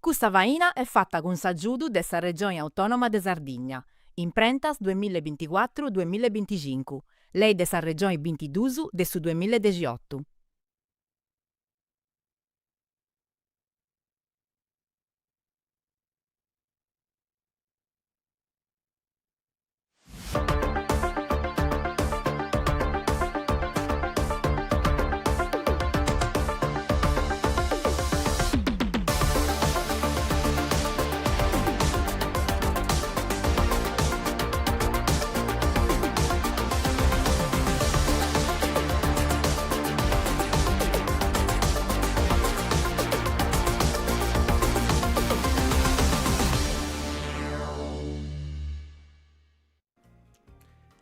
Questa vaina è fatta con s'aggiudu dessa regione autonoma de Sardigna, in prentas 2024-2025, lei dessa regione 22 de su 2018.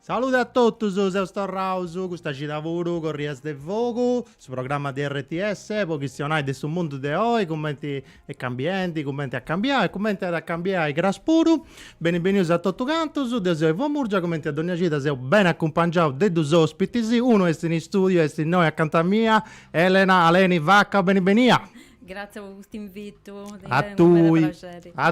Saluti a tutti, sono Storrausu, questa ci lavoro con Rias del Vogo, su programma di RTS, poi questionai del mondo di oggi, commenti e cambianti, commenti a cambiare, commenti a cambiare graspuru, benvenuti a tutto canto, su Desio e Vomurgia, commenti a Donna Cita, sei ben accompagnato da due ospiti, uno è in studio, è in noi accanto a mia, Elena Aleni Vacca, benvenuti. Grazie per questo invito. A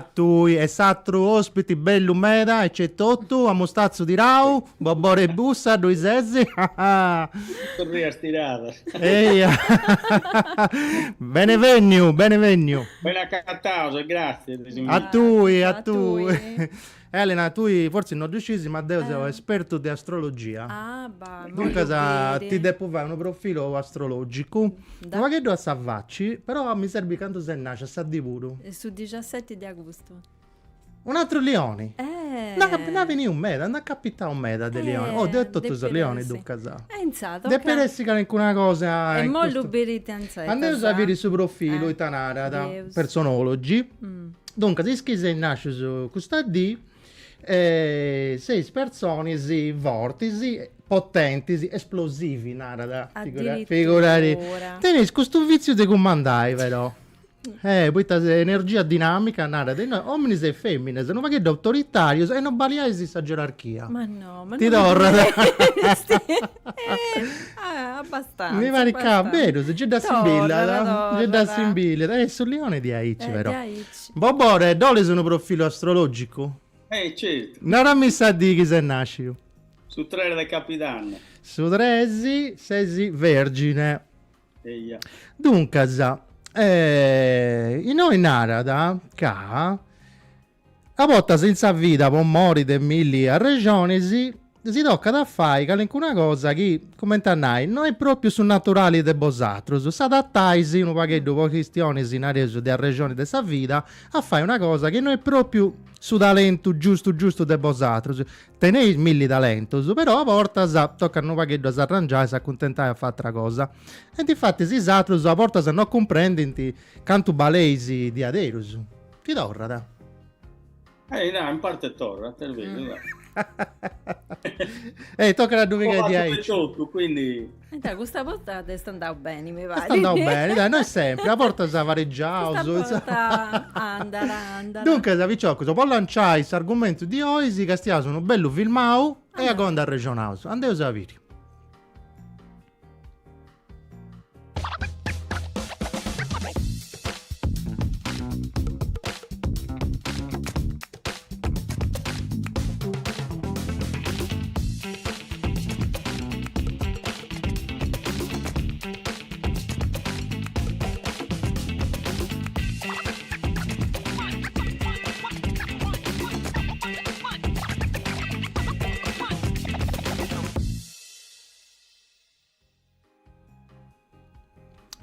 tui, esatto, ospiti bello meda, e c'è tutto, a mostazzo di Rau, Bobore Bussa, due sezzi. Torri a stirare. Ehi, benevenu. Ben accattato, grazie. A tui. Elena, tu forse non decisi, ma Deo sei esperto di astrologia. Ah, bah, Dunque ti devo fare un profilo astrologico. Ma che do a Savacci, però mi serve quando sei nasce, sa di puro. Su 17 di agosto. Un altro leone. Non veni un meta, non capita un meta di leone. Ho detto tu sei leone, dunque sa. Pensato. De peressica in una cosa. È molto beritenza. Andiamo a sapere il suo profilo itanara da personologi. Dunque, se scrivi nasce su questa D, sei persone, vortici, potenti, esplosivi, narada. Figurati. Tenis questo vizio di comandare, però. Poi energia dinamica, nada, uomini e femmine, se non va che da autoritario e non baliai questa gerarchia. Ma no, ma ti non abbastanza. Mi pare che bene, se c'è da simbilla, c'è da simbilla, sul leone di Aici, però. Bobore, dove sono profilo astrologico? Certo. Non mi sa di chi sei nascito. Su 3 del capitano. Su 3 sei vergine. Eia. Dunque, in noi narada che a volta senza vita può morire milli a regioni si tocca da fare che una cosa che commentannai non è proprio su naturali de bosatros si adattaisi un paghetto po' questioni in areso della regione de sa vita a fare una cosa che non è proprio su talento giusto de bosatros tenei milli talentos però a volta tocca un paghetto a s'arrangiare si accontentare a fare altra cosa e infatti si satros a volta se non comprendenti canto baleisi di aderos ti dorrada no, in parte è torre, te lo vedo. Tocca la domenica di Aici. Quindi dai, questa volta sta andando bene, mi pare. Sta andando bene, dai, noi sempre, la porta si vareggiato. Andala. Dunque, Savicciocco, se può lanciare questo argomento di oggi, che stiamo sono bello filmato e a gonda regionale. Andiamo a sapere.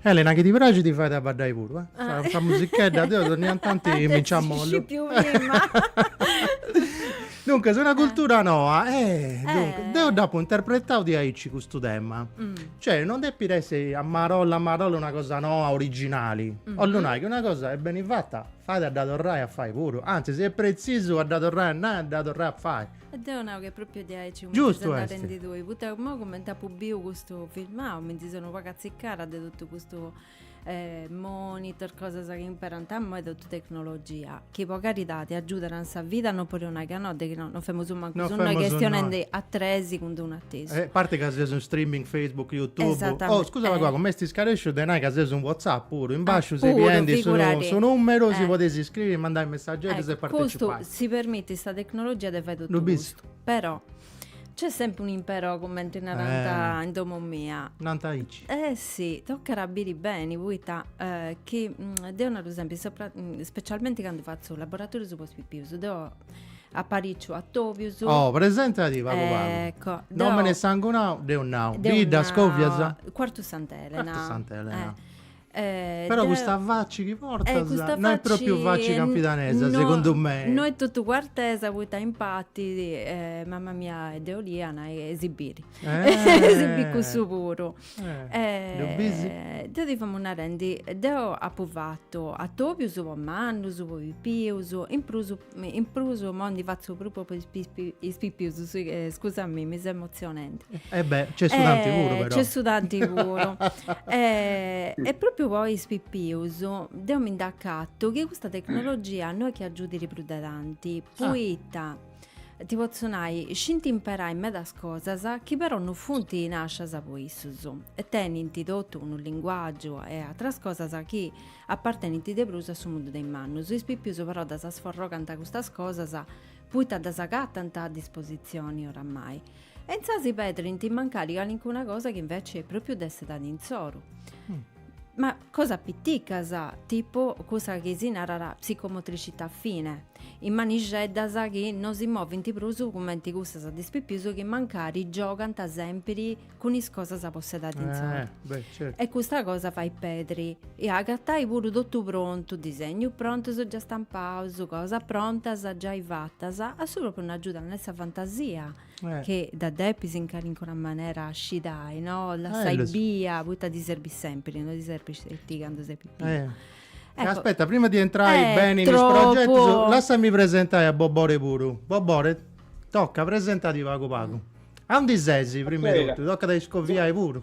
Elena, che ti piace ti fai da badai pure, fa musichetta, torniamo tanti e cominciamo mollo. Dunque, se una cultura nuova, dunque, devo dopo interpretare di Aici questo tema. Cioè, non devi essere a marolla una cosa nuova, originali. O non è che una cosa è ben fatta, fai da tornare a fare pure. Anzi, se è preciso, da tornare a fare. Ed è una che proprio di Aici giusto rendi tu. Puta, come commenta pubblico questo film, mi si sono pagazziccara di tutto questo monitor, cose che imparano tanto tecnologia, che magari ti aiutano a vita, non pure una canode, che non facciamo manco su una questione di attresi con un atteso. A parte che sei un streaming Facebook, YouTube. Esattamente. Oh, scusa, qua, come sti scaresci, denai che sei un WhatsApp pure. In basso si pure, prendi figurati. su numero, si potessi iscrivere, mandare messaggi e Questo partecipare. si permette questa tecnologia di fare tutto L'ho questo. visto. Però c'è sempre un impero come in 90 in domo mia. Nanta ici. Sì, tocca capire bene, voi che devono ad esempio, specialmente quando faccio laboratorio su post-pipius, devo appariccio a Tovius. Oh, presentati, Paco. Ecco. Non me ne sangue now, de un now. Vida, Scovia, Quarto Sant'Elena. Quarto Sant'Elena. Però Però questa Vacci che porta questa non è proprio Vacci campidanesa, no, secondo me. Noi tutto quartesa, vuoi impatti, mamma mia, ed Eoliana e esibiri. Esibiri con suo puro. Devo fare una rendi, devo approvato a Topio, su Manno, su Pipius, in pruso, mondi faccio proprio per Pipius, scusami, mi sei emozionante. C'è studanti pure però. C'è studanti pure. E proprio poi Spippius devo indaccato che questa tecnologia noi che aggiungi riprudentanti puita ti possono scinti imparare in mezzo cose che però non funti nasce a voi e tenenti dotto un linguaggio e altre cose che appartenenti de brusa sul mondo dei mannus. Spippius però da sforro canta queste cose puita da tanta a disposizione oramai. E in sasi Petri ti mancari una cosa che invece è proprio d'essere da insoro. Ma cosa pitticasa? Tipo cosa che si narra la psicomotricità fine. In manigedda che non si muovono in prusu come ti gusta di spipiuso che mancari giocano a sempre con le cose che possedati in Certo. E questa cosa fa i Petri. E agattai pure tutto pronto, disegno pronto, so già stampato, cosa pronta, sa già fatta, a solo per un'aiuta nella fantasia. Che da depis in una maniera scidai, no? La sai via, butta di serbi sempre, non di serbi quando sei piccolo. Ecco. Aspetta, prima di entrare bene in troppo. questo progetto, lasciami presentare a Bobore pure. Bobore, tocca, presentati Paco. A un disesi, prima di tutto, tocca da scoviare pure.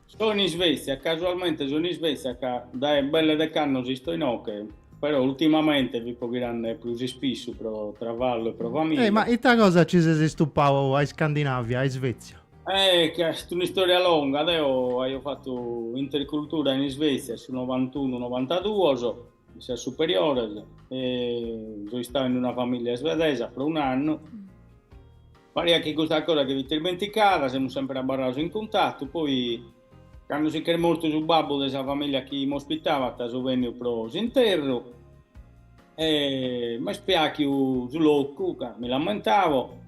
Sono in Svezia, casualmente sono in Svezia, che da belle decano si sto in oche, però ultimamente vi pogheranno più spesso pro travallo e pro famiglia. Ma ita cosa ci sei stupato a Scandinavia, a Svezia? Che è una storia lunga, adesso ho fatto intercultura in Svezia sul 91-92, sia superiore, e sono stato in una famiglia svedese per un anno. Pare che questa cosa che vi dimenticata, siamo sempre abbarrati in contatto, poi quando si è morto il babbo della famiglia che mi ospitava, sono venuto pro interro, e mi spiacchio sul locco, mi lamentavo.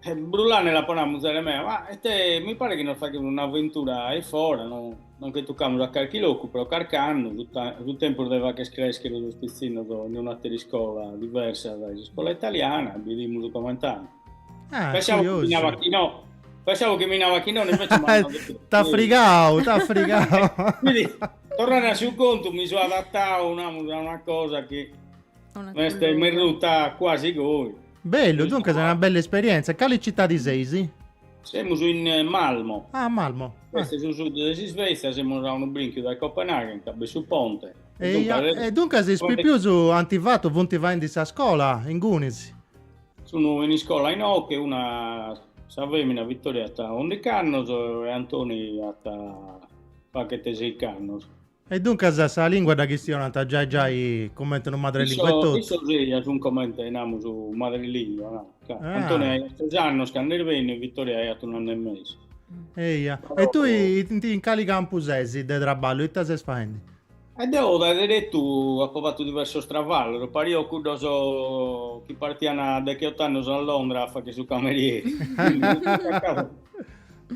Brullare nella panama delle me, ma te, mi pare che non fai un'avventura ai fuori, no? Non che toccamo a qualche loco, però carcano, sul tempo doveva che crescere lo stezzino in una scuola diversa dalla scuola italiana, vediamo documentare. Pensavo che minava chi no, invece t'ha frigato. Quindi, tornare sul conto, mi sono adattato a una cosa che mi è venuta quasi come. Bello, dunque è una bella esperienza. Quale città di sei? Siamo in Malmo. Ah, Malmo. Questo è sul sud di Svezia, siamo a un brinchio da Copenaghen, che sul ponte. E dunque sei più su antivato, vonti vai in questa scuola, in Gunis? Sono in scuola in Oche, una Savemina Vittoria a 11 anni e Antoni a qualche 6 anni. E dunque la lingua da questione già commentano madrelingua e tutto? Sì, è un commento su madrelingua. No? Antoni ha 6 anni, Scanderveni e Vittoria ha un anno e mezzo. E tu in quali campus sei di traballo? Che stai facendo? E devo dire tu, ho fatto diverso travallo, pari io so chi partiano da che 8 anni a Londra a fare su cameriere.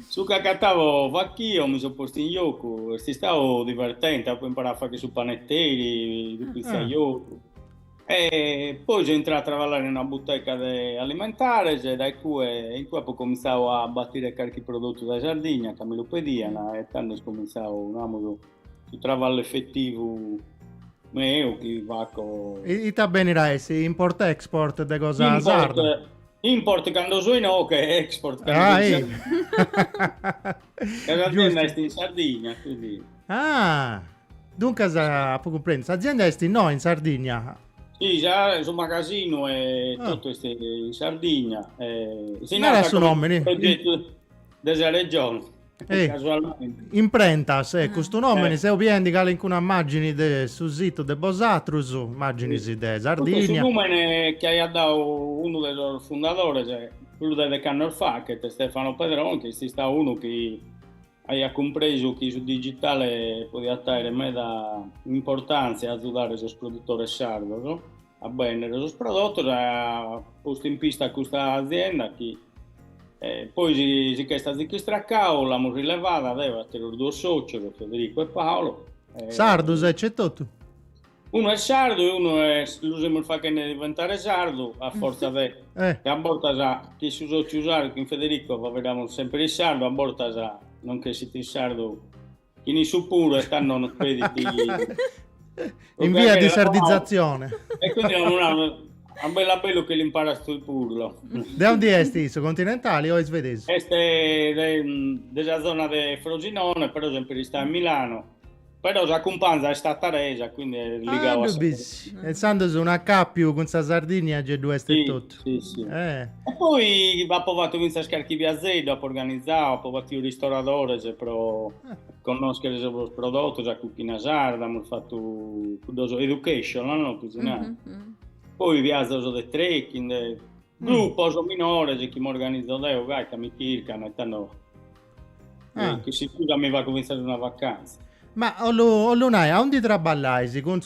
Su cacattavo vacchio, mi sono posto in gioco, stavo divertente, ho imparato a fare su panetteri, di pizzaiolo. E poi sono entrato a lavorare in una bottega alimentare, da cui ho cominciato a battere qualche prodotto da Sardegna, che me lo pedivano, e tanto ho cominciato su travallo effettivo mio, che va con... E ti bene import-export di cosa sarda? Import quando sono in Oche, export quando sono in Sardegna. L'azienda è in Sardegna, quindi... Dunque, può comprendere, l'azienda è no, in Sardegna. Sì, già su magazzino e tutto in Sardegna. Si Non era nata suo come nome, un progetto della regione, casualmente. Imprentas, questo nome, se obienti che in una immagine sul sito de Bosatrus, immagini di Tutto su Sardegna. nome che ha dato uno dei loro fondatori, cioè quello del Cannor fa, che è Stefano Pedron, che si sta uno che ha compreso che sul digitale poteva dare meda importanza a aiutare i produttori sardi, no? A vendere i prodotti, ha posto in pista questa azienda che poi si è stata straccata, l'abbiamo rilevata, aveva i due soci, Federico e Paolo. Sardus, c'è tutto. Uno è sardo e uno è l'usiamo il fa che ne diventare sardo a forza di che a volta già chi si usa usare con Federico vediamo sempre il sardo a volta già non che si ti sardo chi ne su pure stanno non crediti in via di sardizzazione e quindi non un bel bello che l'impara sul purlo. Da dove è su continentali o svedese? Este della zona di Frosinone, per esempio sta a Milano. Però la companza è stata resa, quindi è legato a essendo su una cappio con sa Sardegna c'è due tutto. Sì. E poi ha provato a iniziare a scaricare a Z, dopo organizzato, ha provato il ristoratore per conoscere i prodotti, già cucina sarda, abbiamo fatto education, no? Cucinare. Poi viaggio di trekking, gruppo minore, che mi organizzo da che mi circano e tanto che si scusa mi va a cominciare una vacanza. Ma Olunai, a onde trabalhais con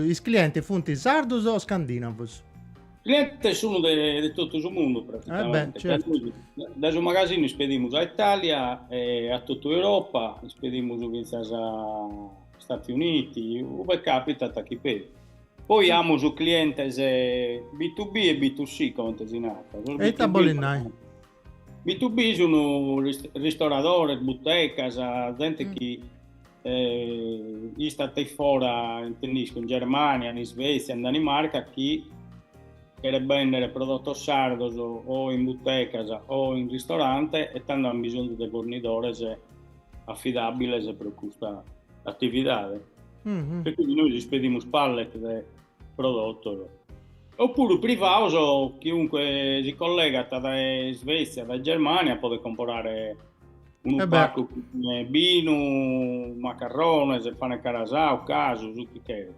i clienti funti sardos o scandinavos? I clienti sono di tutto il mondo praticamente. Certo. Da un magazzino spediamo a Italia e a tutta Europa, spediamo a Stati Uniti, dove capita a chi pede. Poi abbiamo su clienti B2B e B2C come si nata. E tabolinai? B2B sono ristoratori, botteghe, gente che gli stati fuori in Germania, in Svezia, in Danimarca chi per vendere prodotti sardos o in bottega o in ristorante e hanno bisogno di fornitori affidabili per questa attività. E quindi noi spediamo pallet di prodotti. Oppure privato, chiunque si collega da Svezia, da Germania può comprare un pacco di vino, macarrone, se fanno carasau, caso, tutto che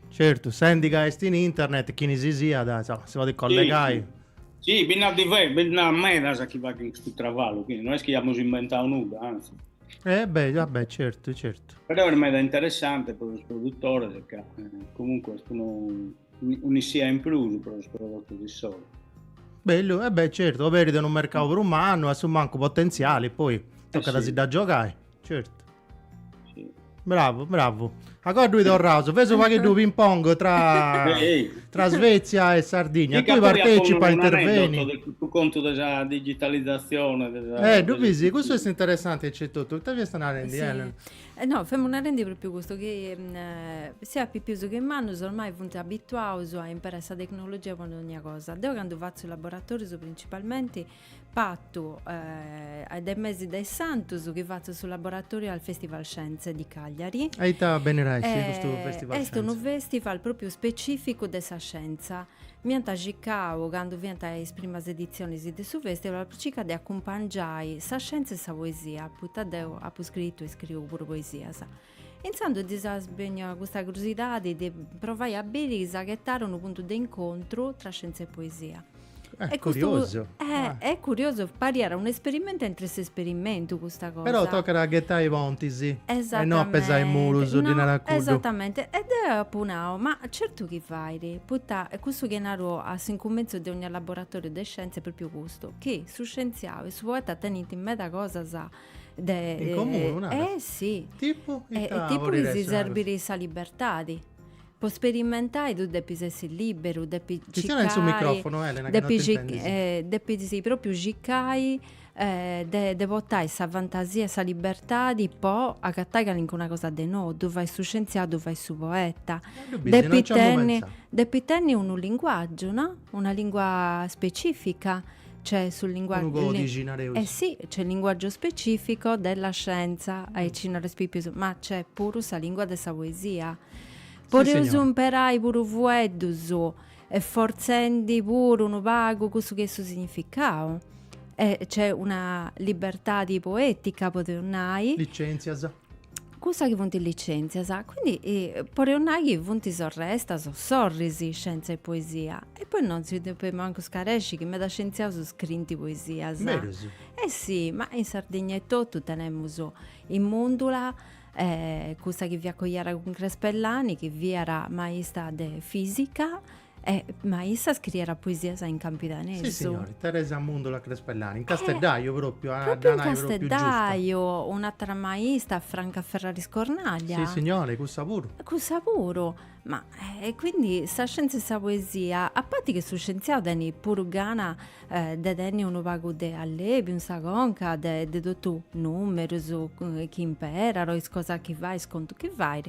certo, senti che è in internet, chi ne si sia, si va a collegare. Sì, bisogna a me da chi va in questo travallo, quindi non è che abbiamo inventato nulla, anzi. Vabbè, certo. Però per me è interessante per il produttore, perché comunque non sia in più per il prodotto di solito. Bello, certo, avere un mercato per un anno, assumere anche potenziale, poi tocca da giocare, certo. Sì. Bravo. Allora lui Torraso, vedo che tu ping pong tra Svezia e Sardegna, tu partecipa, intervieni. Tu conto della digitalizzazione. Tu vedi, questo è interessante, c'è tutto. Tuttavia sta una rendi, no, facciamo una rendi proprio questo, che sia più che Manus ormai sono abituati a imparare questa tecnologia con ogni cosa. Devo quando faccio il laboratorio principalmente patto dai mesi dai Santos che faccio sul laboratorio al Festival Scienze di Cagliari. E sta bene questo festival. È un festival proprio specifico della scienza. Mi ha giocato quando vi le prime edizioni di questo festival cerca di accompagnare la scienza e la poesia. Puttadeo ha scritto e scrivo pure poesia. Iniziando a questa curiosità di provare a gettare un punto di incontro tra scienza e poesia. È curioso. È curioso, pariera un esperimento entre se esperimento questa cosa. Però tocca da gettare i montisi e non pesare il muro su di naracudo. Esattamente, ed è appunto, ma certo che fai, questo che naro a incombenzo di ogni laboratorio di scienze per più gusto, che su scienziato, su poeta tenete in meta cosa sa in comune, sì. Tipo si serve sa libertà di. Può sperimentare, tu devi essere libero, devi giocare. Ci sul microfono, Elena, devi proprio giocare, devi portare questa fantasia, questa libertà di poi accattare anche una cosa di no, dove vai su scienziato, dove vai su poeta. Devi tenere un linguaggio, no? Una lingua specifica. c'è sul Non linguaggio... dici Nareus. Eh sì, c'è il linguaggio specifico della scienza e ci non respipius, ma c'è pure la lingua della poesia. Poreus signor. imperai pure vuedus e forzendi pure un vago questo che su significao. E c'è una libertà di poetica, poteunai, Licenzias. cosa che vunti licenzia, sa? Quindi poteunai che vunti sorresta, so sorrisi, scienza e poesia. E poi non si deve manco scaresci che me da scienziato su scrinti poesia, sa? Verus. Eh sì, ma in Sardegna e tutto tenemos in Mundula cosa che vi accogliera con Crespellani, che vi era maestra de fisica e maestra scrivere poesia in Campidanese. Sì, signori, Teresa Mundola Crespellani, in Castellaio proprio, Proprio in Danaio proprio giusto. Castellaio, un'altra maestra, Franca Ferrari Scornaglia. Sì, signore, questo pure. Con sapuro, ma quindi sta scienza e sta poesia, a parte che su scienziato deni pure gana de deni uno vago de allevi, un sagonca, de tutto numeri, su chi impera, rois cosa che vai, sconto che vai.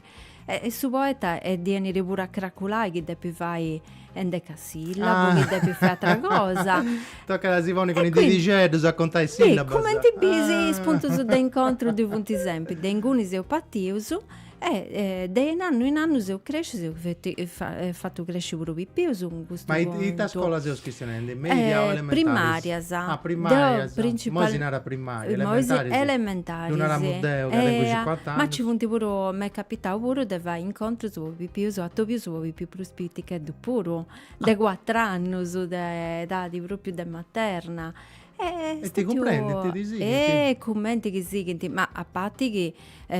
E su poeta è di venire pure a craculare che depi vai in decasillabo, che depi fare altra cosa. Tocca la Sivoni con E i quindi- dedicedos a contare i Sì, sillabus. come ti bisi spunto su da incontro di punti esempi, de ingunis eu patius e de in anno se cresce se fatto crescere pure più su questo Ma in punto. scuola sei iscrizione? Media o elementari? Primaria, sa. Ah, primaria, sa. Principal... Mosi nara primaria, Mosi elementari. sì. elementari, Non era sì. Muddeo, che tengo 50 Ma anni. ci punti pure, mi è capitato pure di vai incontro su più, su atto più, su più prospiti che du pure, de 4 anni, su de dati proprio de materna. E ti comprendi, ti disighi, Commenti che sì, ma a parte che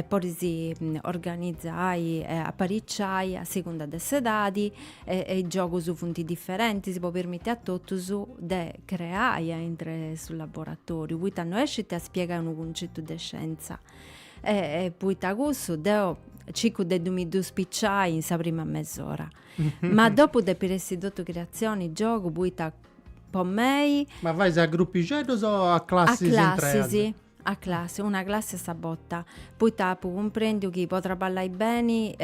poi si organizzai, apparecciai a seconda delle edadi e gioco su punti differenti, si può permettere a tutti su de creare sul laboratorio, poi tanto esce a spiegare un concetto di scienza e poi da questo deo cico de 2002 spicciai in sa prima mezz'ora, ma dopo de per essere dotto creazioni, gioco, poi ta Pommei Ma vai a gruppi cedos o a a classi classe, sì, a classe, una classe sta botta. Poi tapo comprendo che potrà ballare bene,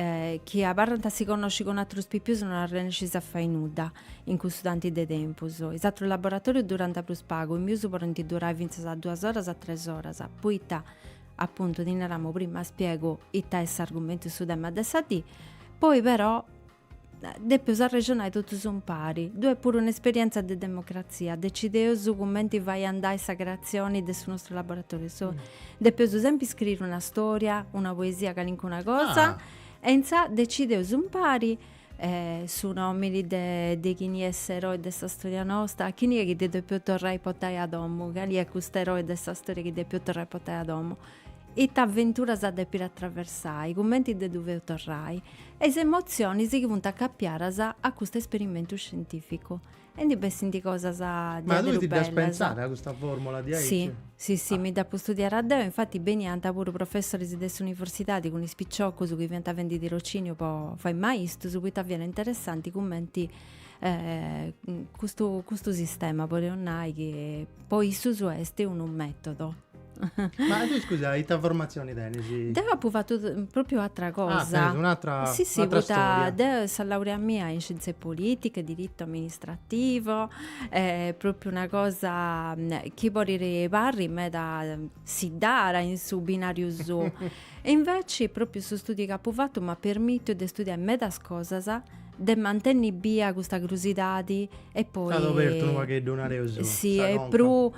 che a parte si conosce con altri più non ha riuscito a fare nulla in questo tanto di tempo. Esatto, il laboratorio durante più spago, il mio supporto durava fino a 2 ore, a 3 ore. Poi appunto, di eravamo prima spiego i test argomenti su tema del SAD, poi però devo ragionare tutti sono pari. Due è pure un'esperienza di democrazia. Decideo su commenti vai a andare a creazioni del nostro laboratorio. Devo sempre scrivere una storia, una poesia, qualunque cosa. E insa decideo su pari su nomini di chi è eroe di questa storia nostra. Chi è che deve più tornare a portare ad uomo? Chi è questo eroe di questa storia che deve più tornare a portare ad uomo? E t'avventura sa de per attraversare, i commenti de dove torrai e le emozioni si vanno a cappiare a questo esperimento scientifico. E di bessi cosa sa di Ma tu ti bella, devi pensare a questa formula di Sì, Aici? sì, mi da studiare a Deo, infatti benianta pure professori di questa università con i spicciocco su cui viene vendi tirocinio, poi fai maestro, su cui ti avviene interessanti commenti questo sistema, poi non che poi su è un metodo. Ma tu scusa, hai formazione Denisi? Devo fatto proprio altra cosa. penso, un'altra Sì, un'altra vota storia. sa laurea mia in scienze politiche, diritto amministrativo, proprio una cosa che vorrei parri me da si dare in su binario su. E invece proprio su studi che ho fatto mi ha permesso di studiare me da cosa de mantenni via questa curiosità e poi Stato aperto qualche donare uso. sì, e più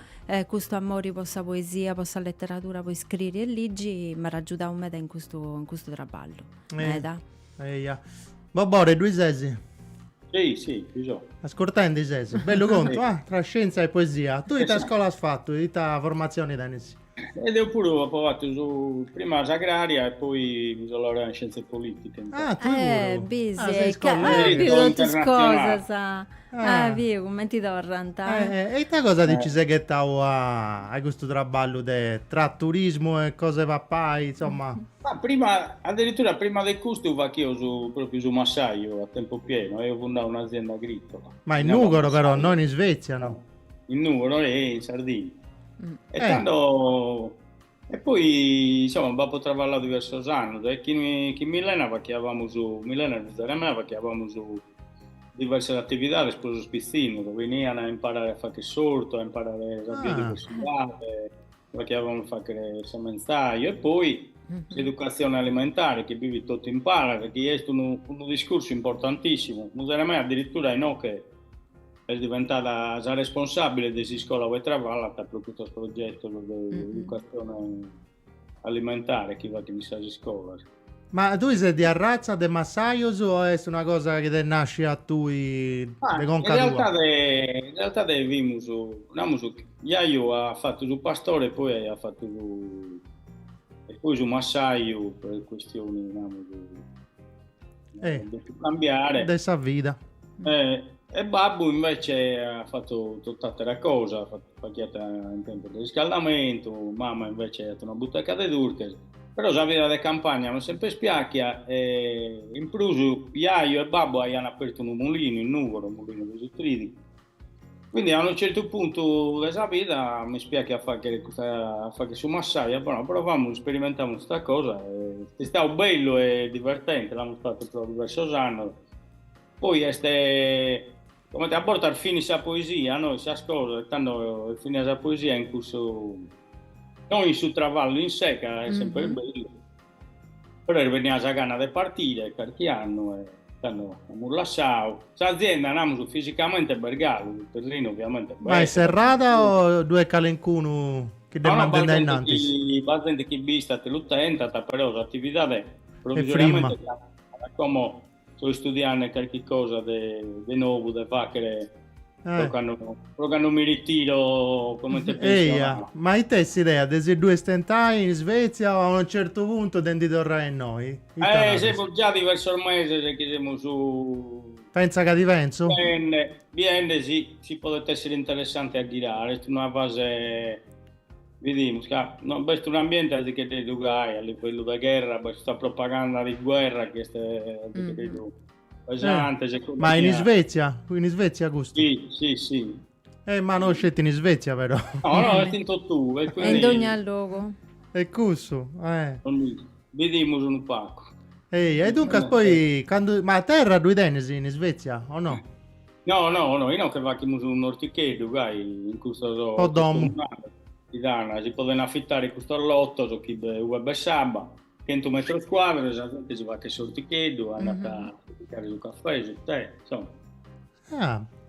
questo amore per la poesia, per la letteratura, per scrivere e leggi mi ha aiutato me in questo traballo. Meda. Bobore, 2 sesi. Sì, so. Ascoltando i sesi. Bello conto, tra scienza e poesia. Tu che scuola hai fatto? Che formazione Denisi? Ed io pure ho provato prima agraria e poi mi sono laureato in scienze politiche. Tu pure? Busy. sei Più diritto tutte internazionale. cose, sa. Via, commenti d'orranta. E te cosa dici se che a questo traballo tra turismo e cose pappai, insomma? Ma addirittura prima del custo va che io proprio su Massaio a tempo pieno e ho fondato un'azienda agricola. Ma in Nugoro però, non in Svezia, no? In Nugoro e in Sardegna. E poi insomma abbiamo lavorato diversi anni e chi Milena perché avevamo su Milena perché avevamo su diverse attività per lo spizzino, venivano a imparare a fare sorto, a imparare a via di cucinare, perché avevano fatto il semenzaio e poi l'educazione alimentare che vivi tutto impara, perché è un discorso importantissimo. Per me addirittura no che è diventata la responsabile di scuola che lavora per questo progetto di educazione alimentare che va in scuola. Ma tu sei di razza de Massaios o è una cosa che te nasce a tu in realtà vivimos io ha fatto su pastore e poi ha fatto su massaio per questioni di cambiare dessa vita. E babbo invece ha fatto tutta la cosa, ha fatto in tempo di riscaldamento, mamma invece ha fatto una bottega di durche. Però la vita di campagna mi sempre spiacchia e in più io e babbo hanno aperto un mulino in Nuvolo, un mulino di Zutridi. Quindi a un certo punto della vita mi spiacchia a fare su massaia, però proviamo, sperimentiamo questa cosa, è stato bello e divertente, l'abbiamo fatto per diversi anni. Poi come a portare fine la poesia, noi sa cosa, tanto fine la poesia in corso non in su travallo in sé, che è sempre bello, però veniva la gana di partire qualche anno e abbiamo lasciato. L'azienda andiamo fisicamente Bergalo, il terreno ovviamente. Ma è serrata o due calencuno che devono andare innanzi? Bastante chi vista te l'utente, però l'attività è provvisoriamente come sto studiando qualche cosa di nuovo da fare. Quando mi ritiro come te pensi? Ma hai te idea dei due stentai in Svezia o a un certo punto devi tornare a noi? Siamo già diverso mese che siamo su. Pensa che diverso? Viene sì, si può essere interessante a girare, è una base vediamo, questo è un ambiente che ti educai a livello di guerra, questa propaganda di guerra che è pesante. Ma in Svezia? In Svezia, Augusto? Sì. Ma non scetti in Svezia però. No, è tinto tu. È in ogni luogo. È cusso, Vediamo un pacco. E dunque poi, ma a terra due denesi in Svezia, o no? No, io non che facciamo un ortichetto, in questo si possono affittare questo orlotto su chi web saba, 100 metri quadri, esattamente si va che sortichetto, andata a piccare sul caffè, su te, insomma.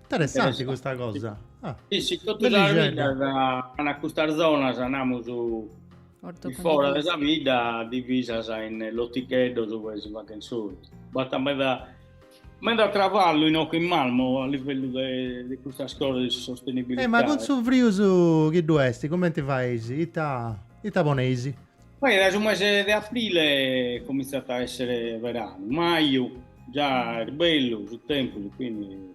Interessante questa cosa. Sì, tutta la vita, in questa zona, andiamo su fuori della vita, divisa in l'ottichetto dove si va che in sud. Basta ma da travallo in Malmo a livello di questa scuola di sostenibilità. Ma con su friuso che doesti, come ti fai? Itaponesi? Poi nel mese di aprile è cominciato a essere verano, maggio già è bello sul tempo, quindi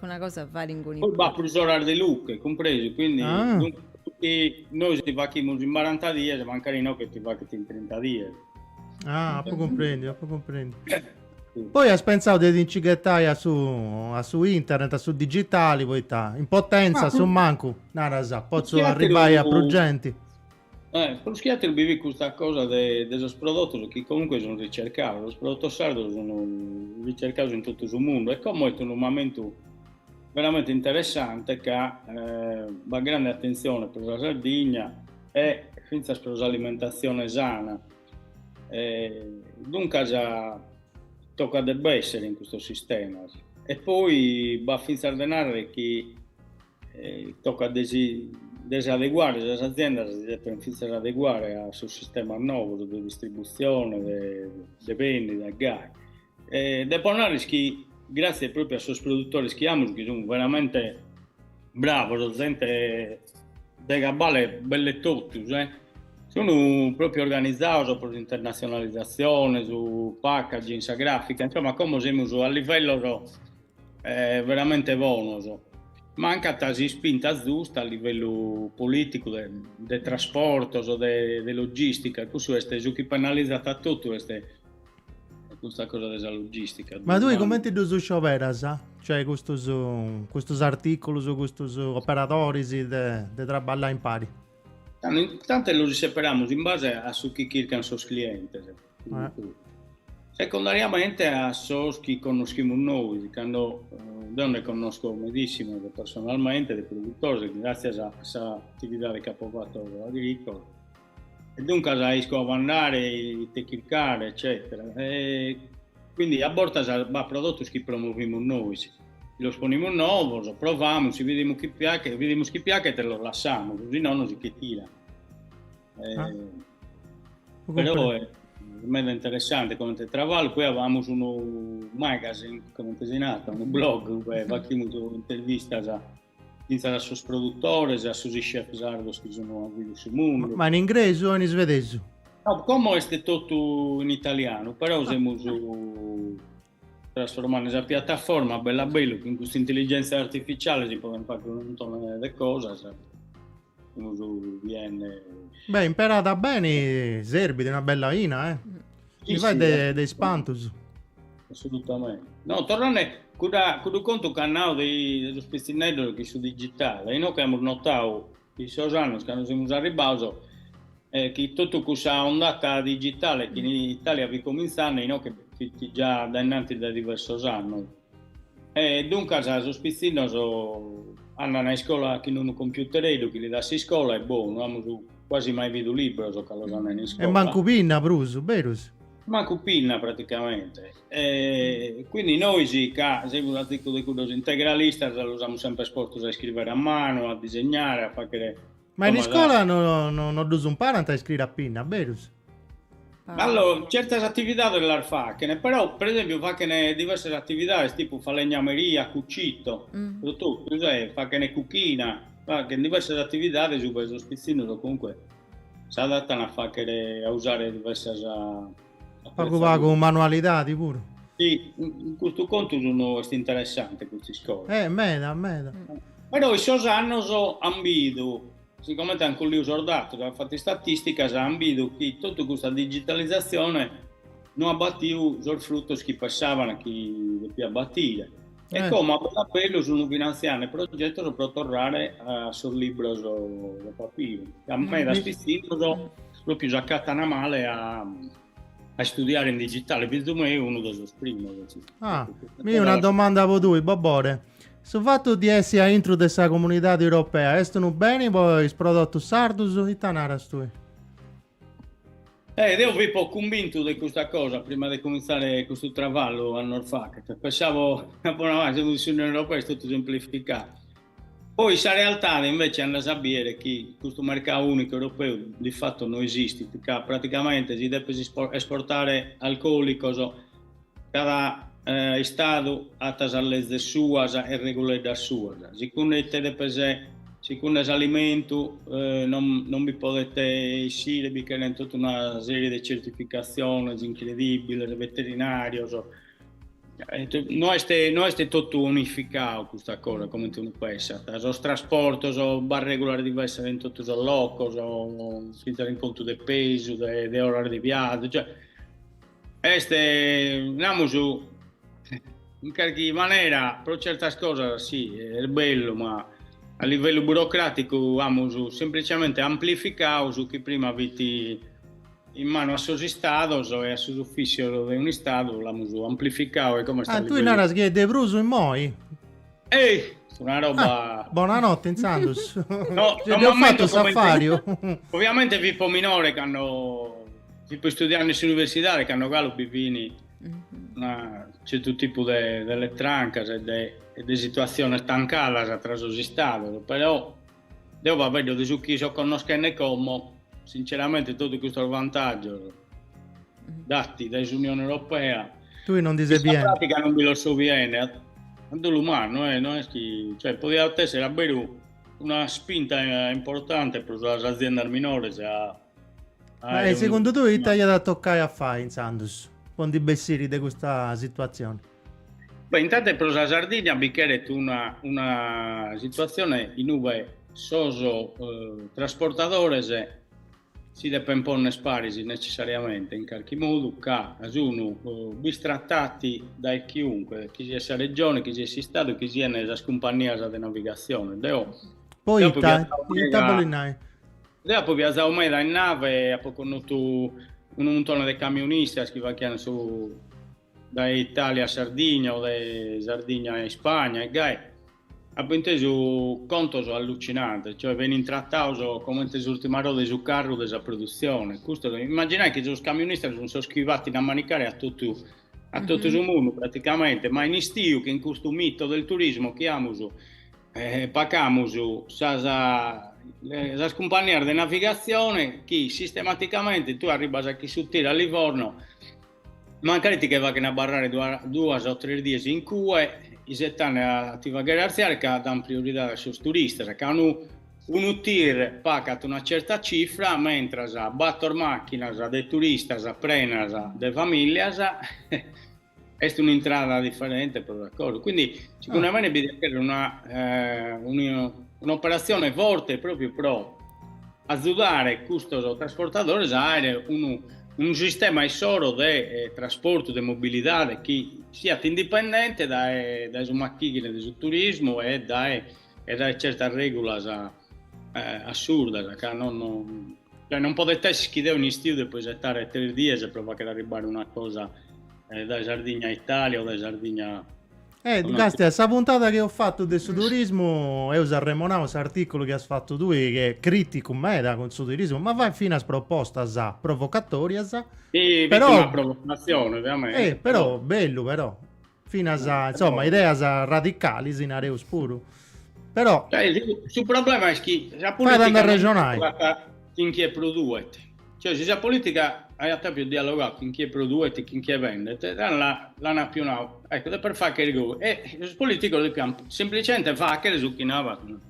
una cosa a fare in poi va per l'orario di Lucca, compreso, quindi noi ti facciamo in 40 giorni, magari no che ti facciamo in 30 giorni. Poi comprendi. Poi hai pensato di incicchettare su internet, su digitali, poi in potenza, su manco, posso arrivare a progetti. Per schiattare vivi questa cosa dello prodotto che comunque sono ricercati, lo prodotto sardo sono ricercati in tutto il mondo e come è un momento veramente interessante che ha grande attenzione per la Sardegna e senza per l'alimentazione sana. Dunque già tocca debba essere in questo sistema e poi va finire a denare che tocca disadeguare le aziende per iniziare ad adeguare al suo sistema nuovo di distribuzione dei beni, dei gas. Deponare che grazie proprio ai suoi produttori che sono veramente bravi, gente dei gabale belle tutti, sono proprio organizzati per l'internazionalizzazione, su packaging, su grafica, insomma come siamo a livello veramente buono. Manca tasi spinta giusta a livello politico, del trasporto, di logistica, questo è su chi penalizzata tutto questa cosa della logistica. Ma tu come ti do su veras? Cioè questi articoli, questi operatori di lavorare in pari? Intanto lo separiamo in base a su chi cercano i suoi clienti. Secondariamente a SOS che conosciamo noi, quando donne conosco benissimo personalmente, dei produttori, grazie a questa attività di capofatto agricolo. E dunque riesco a andare, tecnicare, eccetera. E quindi a bordo va prodotti che promuoviamo noi. Lo sponiamo noi, lo proviamo, se vediamo che piace, te lo lasciamo, così no non si che tira. Però è molto interessante come trabalho. Poi avevamo un magazine, come è nato, un blog dove facciamo interviste a suoi produttori, a suoi chef sardos che sono a sul mondo. Ma in inglese o in svedese? No, come è tutto in italiano, però usiamo trasformare questa piattaforma bella che in questa intelligenza artificiale si possono fare un montone di cose. Viene... Beh, imparata bene, serbi di una bella ina, eh? Mi fai dei spantus. Assolutamente. No, tornando con conto canale dello spezzinello che su digitale, noi che abbiamo notato in 6 anni che non siamo arrivati, che tutto questa ondata digitale che in Italia vi cominciano, noi che già da innanzi da diversi anni. E dunque, lo spizzino andano a scuola che non un computer, che li dà a scuola, e non abbiamo quasi mai visto libri che lo danno in scuola. E manco pinna, Bruce, Berus. Manco pinna praticamente. Quindi noi siamo un articolo di cui integralista, lo usiamo sempre sporto a scrivere a mano, a disegnare, a fare... Ma in scuola non uso un parent a scrivere a pinna, Berus. Allora, certe attività dell'art facene, però per esempio facene diverse attività, tipo falegnameria, cucito, tutto, facene cucina, facene diverse attività, su questo spizzino comunque si adattano a usare diverse con manualità di pure. Sì, in questo conto sono interessanti questi scuole. Meda. Però i suoi anni sono ambito. Siccome anche lì ho usato, ho fatto statistica, hanno visto che tutta questa digitalizzazione non ha battuto il frutto che passavano, che più abbattire. E come a quello sono finanziando il progetto per tornare sul libro di papiro. A me da spizzino proprio già cattana male a studiare in digitale, per me è uno dei primi. Mi una domanda a voi, Bobore. Sul fatto di essere dentro questa comunità europea, sono bene poi i prodotti sardos o italiani? Io vi ho convinto di questa cosa prima di cominciare questo traballo a Norfac. Pensavo che l'Unione Europea è tutto semplificato. Poi la realtà invece è andare a sapere che questo mercato unico europeo di fatto non esiste, perché praticamente si deve esportare alcolico cada Stato ha le leggi sue e regole da sue. Siccome l'alimento non vi potete uscire perché è tutta una serie di certificazioni incredibili, veterinario. Non è tutto unificato questa cosa come tu pensi. Il trasporto va regolare diverse in tutto il loco, si tiene in conto del peso, delle ore di viaggio. Andiamo su in qualche maniera per certe cose sì, è bello, ma a livello burocratico abbiamo semplicemente amplificato su che prima avete in mano a suo Stato e a suo ufficio di un Stato, l'abbiamo amplificato. E come sta tu in aras che de Bruso in moi? Una roba... buonanotte in Sandus. No, ho fatto safario. Ovviamente vi po' minore che hanno tipo studiare nell'università che hanno gallo bivini. C'è tutto tipo di trancas e di situazioni stancate attraverso il Stato, però devo vedere di su chi so conoscerne come sinceramente tutto questo vantaggio dati dall'Unione Europea tu non dici bene, in pratica non vi lo so bene dell'umano, non è che, cioè poteva essere davvero una spinta importante per le aziende minori. Secondo te l'Italia da toccare a fare in Sandus con i bessiri di questa situazione? Beh, intanto per la Sardegna vi è una situazione in cui sono trasportatori si deve porre sparisi necessariamente in qualche modo che sono bistrattati da chiunque, chi sia regione, chi sia stato, chi sia nella compagnia di navigazione. Poi dopo viaggiamo mai in nave, ho conosciuto un montone di camionistas che vanno su da Italia a Sardegna o da Sardegna a Spagna e gai. Appunto su conto allucinante, cioè vengono trattati come se l'ultima roba sul carro della produzione. Immaginate che i camionistas sono schivati a manicare a tutto il mondo praticamente, ma in istiu che in questo mito del turismo che paghiamo le compagnie di navigazione che sistematicamente tu arrivi a chi sottile a Livorno, magari ti va a barrare 2 o 3 giorni in cui i settani attiva graziare che danno priorità sui turisti, che hanno un tir paga una certa cifra, mentre battor macchine dei turisti, prendono delle famiglie, è un'entrata differente per la cosa. Quindi secondo me bisogna un'operazione forte proprio per aiutare questi trasportatori a avere un sistema solo di trasporto, di mobilità che sia indipendente dalle macchine del turismo e da certe regole assurde, che non potete schidare un istio e poi stare 3 giorni e provare ad arrivare una cosa da Sardegna a Italia o da Sardegna. Gastia, questa puntata che ho fatto del turismo e usa remonare questo articolo che hai fatto tu che è critico con il turismo, ma va fino a proposta provocatoria, sì, però una provocazione ovviamente, però bello, però fino a insomma idee radicali in area puro, però il problema è che la politica regionale in chi produce, cioè se la politica hai più dialogato con chi produce e con chi vende, l'hanno più ecco, per fare che rigore e il politico del campo semplicemente fa che su chi non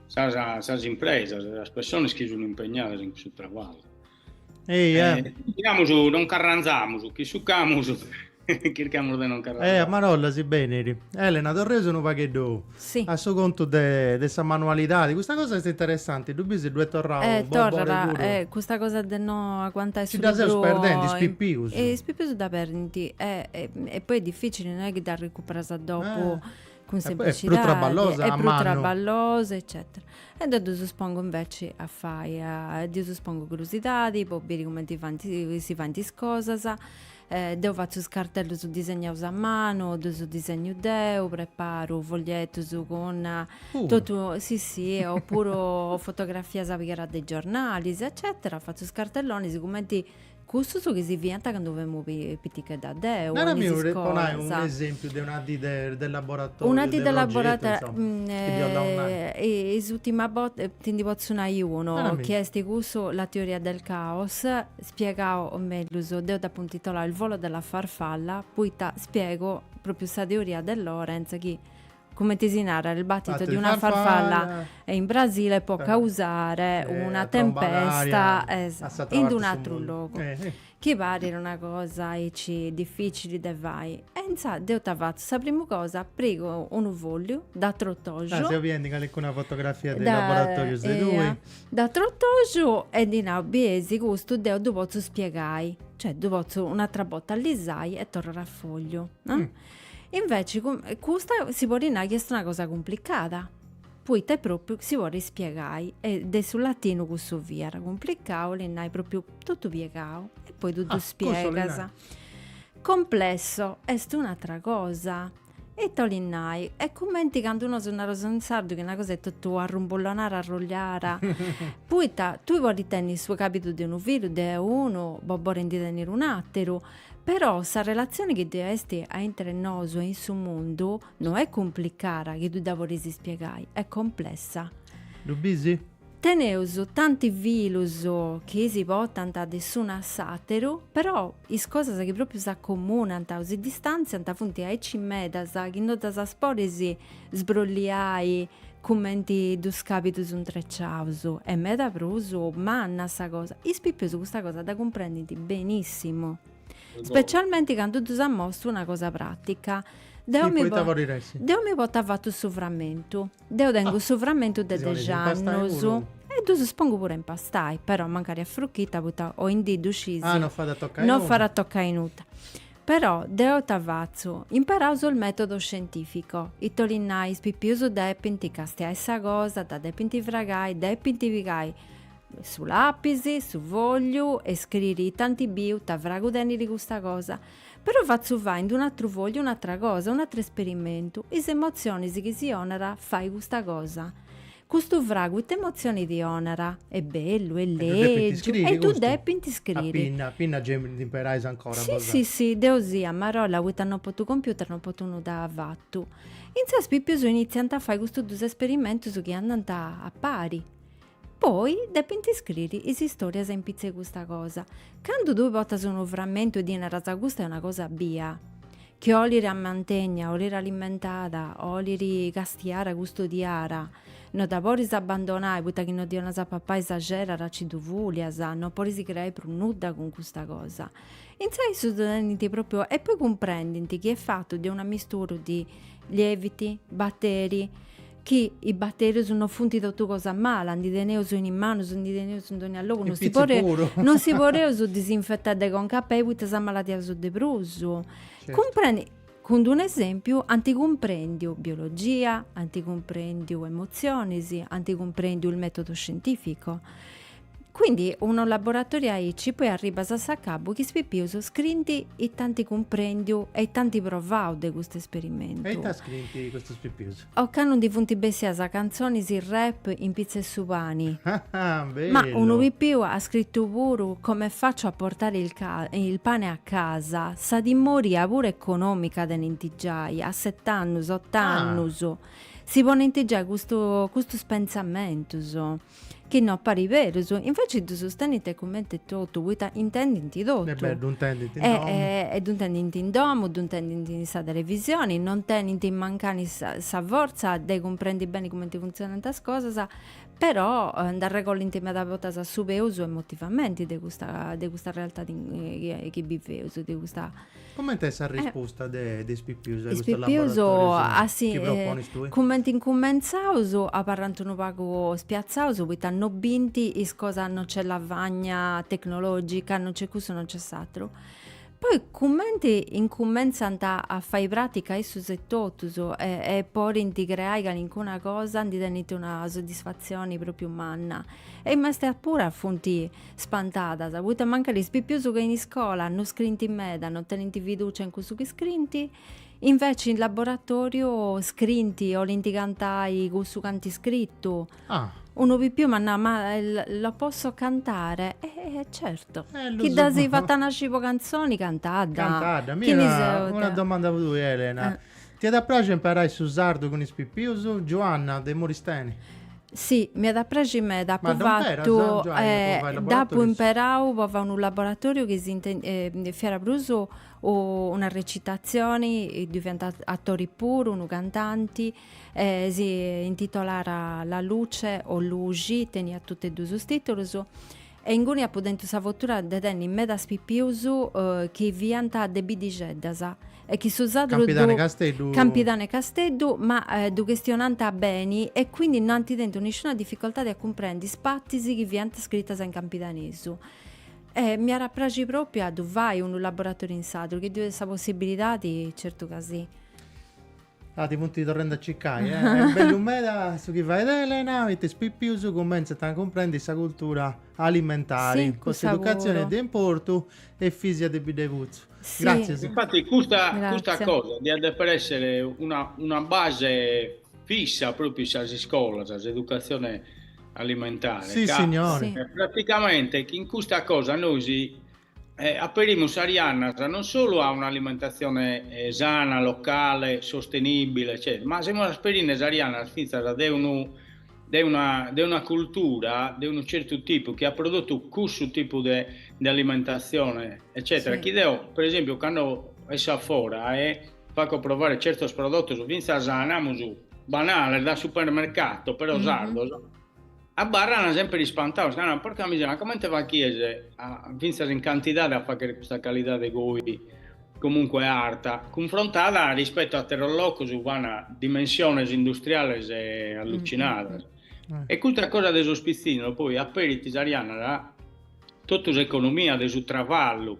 le imprese, le persone che sono impegnate in questo lavoro. Non carranziamo su chi succamo su cerchiamo di non carranziare. Marolla si bene Elena Torreso non va che do a suo conto di questa manualità di questa cosa è interessante tu bisi due torra questa cosa del no a quanta ci da sei perdenti spippius da perdenti e poi è difficile non è che da recuperare dopo con semplicità è più traballosa eccetera e da due suppongo invece a fare io suppongo curiosità poi vedi come si fanno cose devo faccio scartello su disegno a mano, su disegno deo, preparo foglietto su con tutto, sì, oppure fotografie a dei giornali, eccetera, faccio scartelloni, sicuramente questo su che si vienta quando dobbiamo pittiche da deo. Non mi un esempio di una del laboratorio. Una del laboratorio, e l'ultima volta ti posso dire uno, che è questo la teoria del caos, spiegavo meglio, devo da puntitolare il volo della farfalla, poi spiego proprio questa teoria del Lorenz che come ti narra il battito di una farfalla in Brasile può causare una tempesta in un altro luogo che pare una cosa difficile da vai e devo tavare la prima cosa prego un voglio da trottoggio se vieni con una fotografia del laboratorio di due da trottoggio e di biesi questo devo posso spiegare cioè devo un'altra botta all'isai e tornare a foglio invece questa si può dire che è una cosa complicata poi te proprio si vuole spiegare ed è sul latino questo via era complicato l'hai proprio tutto piegato e poi tu spiega complesso è un'altra cosa e tolinai e commenti quando uno su una rosa in sardo che è una cosa è tutto arrumbollonare arrogliare poi tu vuoi tenere il suo capito di un figlio di uno bobo rendi tenere un altro però questa relazione che deve essere entre noi in suo mondo non è complicata che tu devi spiegare, è complessa. Lo bisi? Teneuso tanti virus che si portano da nessuna satero, però le cose che proprio si accomunano, si distanziano, fonti ai cimedas, che non da spore si sbrogliai, commenti dos capitus un trecciauso, e me da proso, manna sta cosa. E spipioso questa cosa da comprenditi benissimo. Specialmente quando tu mostri una cosa pratica devo mi portare fatto il sovramento devo tengo il sovramento del dejannoso e tu suppongo pure impastai però magari a frucchita o in di ducisi non farà toccare in uta però devo tavazzo imparavo il metodo scientifico i tolinai spipioso depinti castia essa cosa da depinti fragai depinti vigai su lapisi, su voglio e scrivi tanti bio, t'avrago di questa cosa. Però faccio vai in un altro voglio, un'altra cosa, un altro esperimento. E se emozioni che si onera, fai questa cosa. Questo vrago, te emozioni di onera, è bello, è leggio, e tu devi ti scrivi. Pinna imperai ancora. Sì, deosia, marola, vuoi non potuto computer, non potuto da vattu. In sé spippiuso iniziano a fare questo due esperimenti su che andano a pari. Poi devi scrivere le storie in pizze questa cosa. Quando due volte sono un frammento di una razza gusta è una cosa via. Che o li rammantegna, o li alimentata, o li castiara, gusto di ara. Non da poris abbandonare, perché che non di una papà esagera, ci duvulias, non poris creare più nuda con questa cosa. In sé studenti proprio, e poi comprendenti che è fatto di una mistura di lieviti, batteri, che i batteri sono fonti da tutto cosa male, di deneo sono in mano, sono di deneo sono in luogo, non si può disinfettare con capelli, perché sa malattia su de bruso. Certo. Comprendi, con un esempio, anticomprendio biologia, anticomprendio emozioni, anticomprendio il metodo scientifico. Quindi uno laboratorio aici poi arriva a cabo che spipiuso scrinti e tanti comprendio e tanti provau di questo esperimento. E ta scrinti questo spipiuso? O canon di funti bessiasa canzoni si rap in pizze e supani. Bello. Ma uno di più ha scritto pure come faccio a portare il pane a casa, sa di morire pure economica da nintigiai, a 7 anni, 8 anni. Si può nintigiare questo pensamento. Che non pare vero, invece tu sostieni te commenti tutto, vuoi intendi tutto. Non intendi in domo, non intendi in sa televisione, non intendi in mancani sa forza, de comprendi bene come ti funzionano queste cose, però da regole intime da volta a subeuso emotivamente di questa realtà che viveus, di questa. Come te sa risposta di Spippiuso a questo laboratorio? Che proponi tu? Commenti incommenzaus, a parlando un poco spiazzaus, poi hanno binti, is cosa non c'è lavagna tecnologica, non c'è questo, non c'è s'altro. Poi commenti incommenzaano a fare pratica e su settotus e poi integrare in una cosa di tenere una soddisfazione proprio umana. E ma stai pure a fonti spantata, avuto manca di spippiuso che in scuola hanno scritto in meda, non tenenti fiducia in questo che scrinti, invece in laboratorio scrinti o l'intigantai con su canti scritto. Uno di più, ma lo posso cantare? Certo. Chi da si fa tanascipo canzoni cantada. Una domanda per tu, Elena. Ti è da piacere imparare su sardo con i spippiuso? Giovanna De Moristeni? Sì, mi ha da piacere me, dopo fatto, dopo imparavo, avevo un laboratorio che si era preso una recitazione, diventa attori puri, un cantanti, si intitolara La luce o luci, tenia tutti e due i titoli, e in cui appunto questa avventura detenne in meda spippiuso che vianta de bidigedasa e che si usato Campidane Castello, ma du gestionante a beni e quindi non ti dentro nessuna difficoltà di comprendere spattisi che vianta scritta in campidanesu. Mi era piaciuto proprio a vai un laboratorio in sadro che deve questa possibilità di certo casi. Ti punti tornando a ciccai, è bello umeda su chi vai da Elena, avete spippiuso, comincia a comprendere questa cultura alimentare, questa educazione di importo e fisica di bidevuzzo. Sì. Grazie. Infatti questa cosa deve essere una base fissa proprio alla scuola, all'educazione alimentare. Sì, signore. Sì. Praticamente in questa cosa noi appariamo Arianna non solo a un'alimentazione sana, locale, sostenibile, eccetera, ma siamo asperine Arianna di una cultura di un certo tipo che ha prodotto questo tipo di alimentazione, eccetera. Sì. Chi deo, per esempio, quando essa fuori fa provare certi prodotti su vinza sana, banale da supermercato, però sardo. A barra sempre rispantato, porca miseria, come te va a chiedere a vincere in quantità da fare questa qualità di goi comunque alta, confrontata rispetto a terroloco su una dimensione industriale allucinata. E questa cosa del sospizzino, poi a periti Ariana, tutta l'economia del travallo,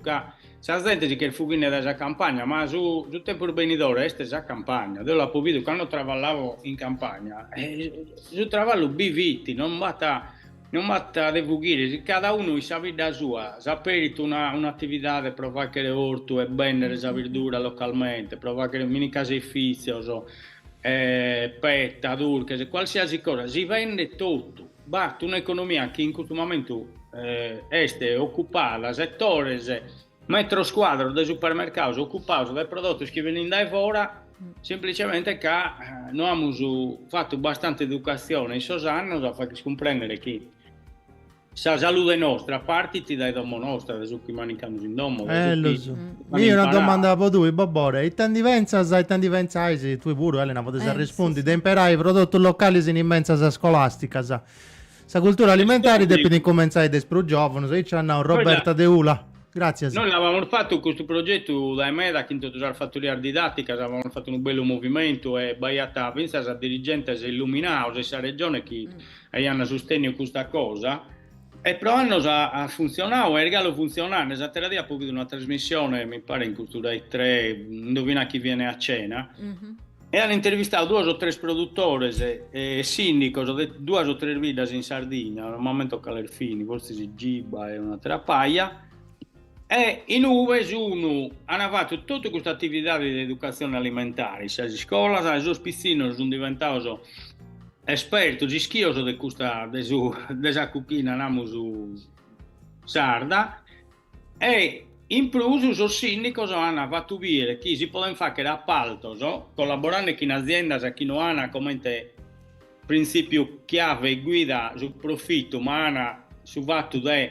sa gente che il fughine della campagna, ma su tempo urbanidore è già campagna. Io l'ho visto quando travallavo in campagna, su travallo biviti, non bata non matta de fughire, cada uno in sa vita sua, sapere un'attività di provare orto e vendere sa verdura localmente, provare mini caseifici, petta, durche, qualsiasi cosa, si vende tutto. Basta un'economia che in questo momento è occupata, settore, metro squadro dei supermercati occupati dai prodotti che vengono da fuori, semplicemente che noi abbiamo fatto abbastanza educazione in questi anni da far comprendere che la salute nostra, a parte ti dai domo nostra, adesso che mancano in domo. Lo so. Io una domanda per tu, Bobore, e tanti venza, se tu pure, Elena, potete rispondere, di imparare i prodotti locali in immensa scolastica, sa cultura alimentare deve cominciare da più giovani, se c'è Roberta De Ula. Grazie. Noi avevamo fatto questo progetto da me, da Quinto Tesoro Fattoria Didattica, avevamo fatto un bello movimento e Baiata, pensa a dirigente si illuminava, questa regione che hanno sostenuto questa cosa. E provando a funzionare, e regalo funzionare, esattamente lì ha pubblicato una trasmissione, mi pare in Cultura 3, indovina chi viene a cena, e hanno intervistato 2 o 3 produttori e sindaci di 2 o 3 vidas in Sardegna, al momento Calerfini, forse si Giba e una trapaia, e in uve hanno fatto tutta questa attività di educazione alimentare, sia in scuola, sia in spizzino, sono diventato esperto, gischioso di questa cucina, andiamo su sarda, e in più i sindaci hanno fatto dire che si possono fare appalto, collaborando con aziende che non hanno come principio chiave e guida sul profitto, ma hanno su fatto di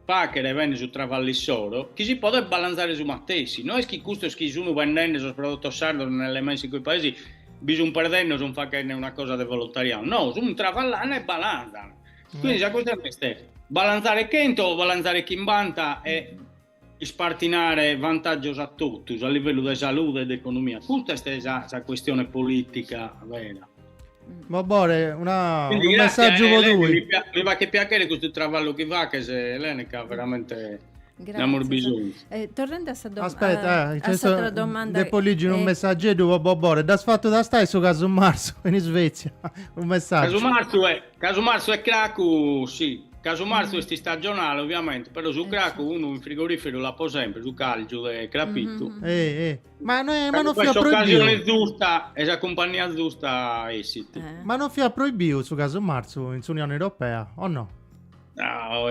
fare e vendere su travallissoro, che si può balanzare su mattesi. Noi che questo che sono vendendo sul prodotto sardo nelle messe in quei paesi, bisogna perdere, non fa che è una cosa del volontariato, no, sono travallano e balanzano. Quindi la cosa è balanzare o balanzare chi banta e spartinare vantaggi a tutti a livello di salute e di economia. Questa è la questione politica vera. Bobore, un messaggio per lui. Mi va che piacere questo travallo che va, che se Elenica veramente abbiamo bisogno. Tornando a questa Aspetta, domanda, depoliggi un messaggio per Bobore. Da sfatto da stai su Caso Marzo in Svezia. Un messaggio. Caso Marzo è Cracu, sì. Caso Marzo è stagionale ovviamente, però su Cracu uno in frigorifero la può sempre, su calcio e crapito. Ma non fi occasione giusta e la compagnia giusta esiste. Ma non fi proibito su Caso Marzo in Unione Europea, o no? No,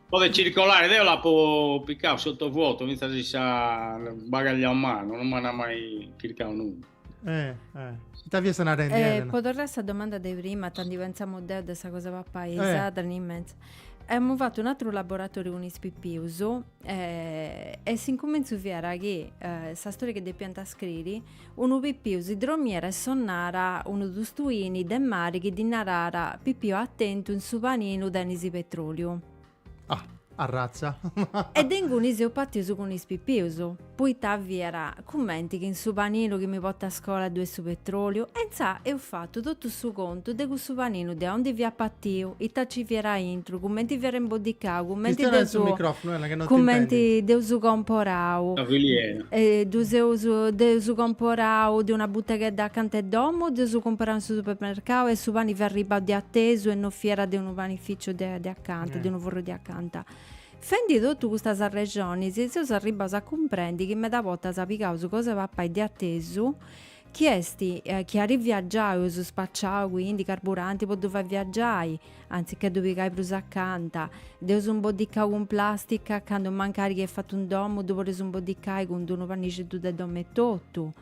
può circolare, io la può piccare sotto vuoto, mica si sa bagaglia a mano, non mi ha mai cliccato nulla. Può tornare a domanda di prima, tanto diventiamo di questa cosa va paese, immensa. Abbiamo fatto un altro laboratorio con i Spippiuso e si incomincia a vedere che questa storia che dobbiamo scrivere, uno Pippiuso idromiera e sonnara uno dei stuini del mare che dinarara Pippio attento in su panino d'anisi petrolio. A razza. E tengo un isiopattioso con i Spippiuso. Poi t'avviera commenti che in su panino che mi porta a scuola 2 su petrolio e ho fatto tutto su conto di questo panino da onde vi appattio e ci viera intro commenti viera imbodicato commenti di uso comporao di uso comporao di una botteghetta accanto a domo di uso comporao sul supermercato e su pani vi arriva di atteso e non fiera di un panificio di accanto di un forro di accanto. Fendi tutto questa regione, se si arriva a comprendere che me da volta sappiamo su cosa va poi di atteso, chiesti che arrivi a viaggiare su spacciare, quindi carburanti può dove viaggiare, anziché dove cai più accanto, devo un po' di cavo con plastica, quando mancare che hai fatto un domo, dopo reso un po' di cavo con uno pannice tu del domo e tutto.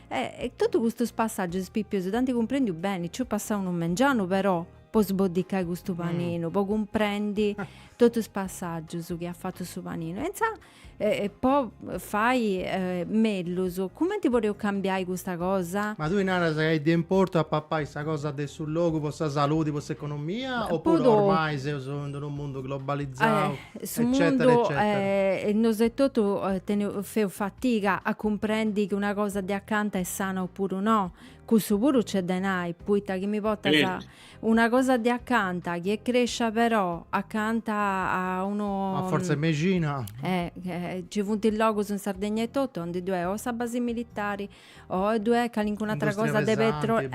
E tutto questo passaggio spippioso, tanti comprendi bene, ci passa uno mangiano però, può sboddicare questo panino, poi comprendi tutto il passaggio su che ha fatto questo panino e poi fai meglio come ti volevo cambiare questa cosa? Ma tu in area sei di importo a papà questa cosa sul logo, questa salute, questa economia oppure ormai sei in un mondo globalizzato eccetera eccetera non sei tutto fai fatica a comprendere che una cosa di accanto è sana oppure no. Questo pure c'è denai, puita che mi porta una cosa di accanto che cresce però accanto a uno... A forza Megina. Ci funti il logo su Sardegna e tutto, onde due o sa basi militari o due che un'altra cosa di petrolio.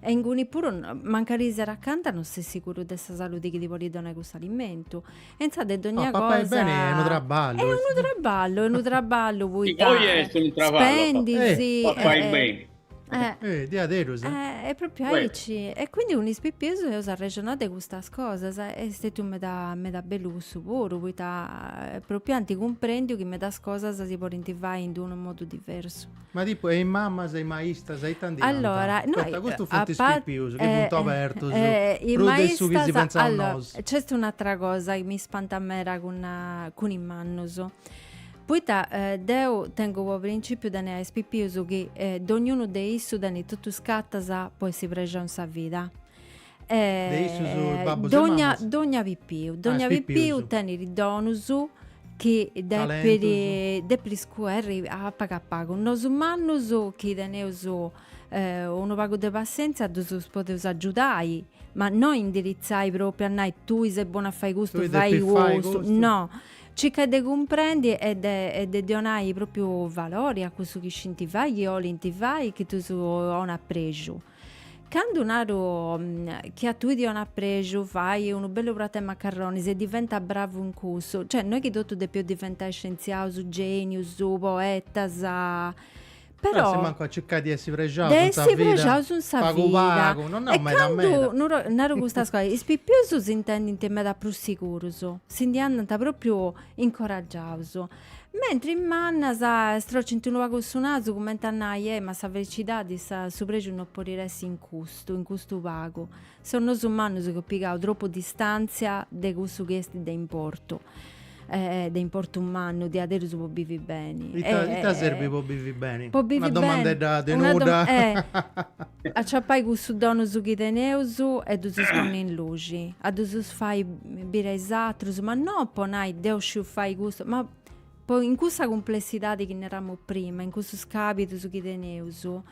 E in cui pure manca di essere accanto non sei sicuro della salute che ti vuole dare questo alimento. E insomma, di ogni papà è cosa... bene, è un traballo. È un traballo, Sì, poi è un traballo, spendi, sì. fai bene. Di adero, È proprio Beh. aici. E quindi un ispippeso io ho ragionato di queste cose. E stato me da bellusso pure, proprio anti comprendi che me da cose si può intivare in un modo diverso. Ma tipo, e in mamma sei maista, sei tanti. Allora, noi, questo fu a parte ispippeso, che punto aperto, i prude su che si maestas, pensa a allora, noi. c'è un'altra cosa che mi spanta a me con i mannuso. Poi io tengo il principio da ne ispippeso che ognuno dei issu da ne tutto scatta poi si pregia un sa vita. issu su babbo e mamma? Dogna vipiu ispippeso. teni ridonusu che depri scuerri a pago non su mannuso che deneuso uno pago de pazienza dus poteus aiutai ma non indirizzai proprio a noi tu sei buono a fare gusto Tu fai devi fare gusto gusto. no circa de comprendi e de donai proprio valori a questo che scinti vai o l'intivai che tu non appreso. Quando un aro che a tu di un appreso fai un bello prato e macarroni se diventa bravo in corso, cioè noi che tutto de più diventare scienziato, genius, poeta, però se manco a cercare di essere pregiato, Dessi pregiato un sa vita. Non E è mai da quando me. non ero questa scuola, i spippioso si intende in te da più sicuro, si intende proprio incoraggiato. Mentre in manna sa strocci un vago su naso come tanai ma sa verità di sa su pregio non può riresi in questo vago. Sono su manno che ho piegato troppo distanza de questo che è da importo. Da importo umano di adesso si può vivi bene. Ita serve può vivi bene. Può vivi Una domanda da Una tenuta. Acciappai questo dono su chi teneusu e tu si sconni in luci. A tu si fai bere esatto, ma no ponai deus fai gusto, ma poi in questa complessità di che ne eravamo prima, in questo scapito su chi teneusu.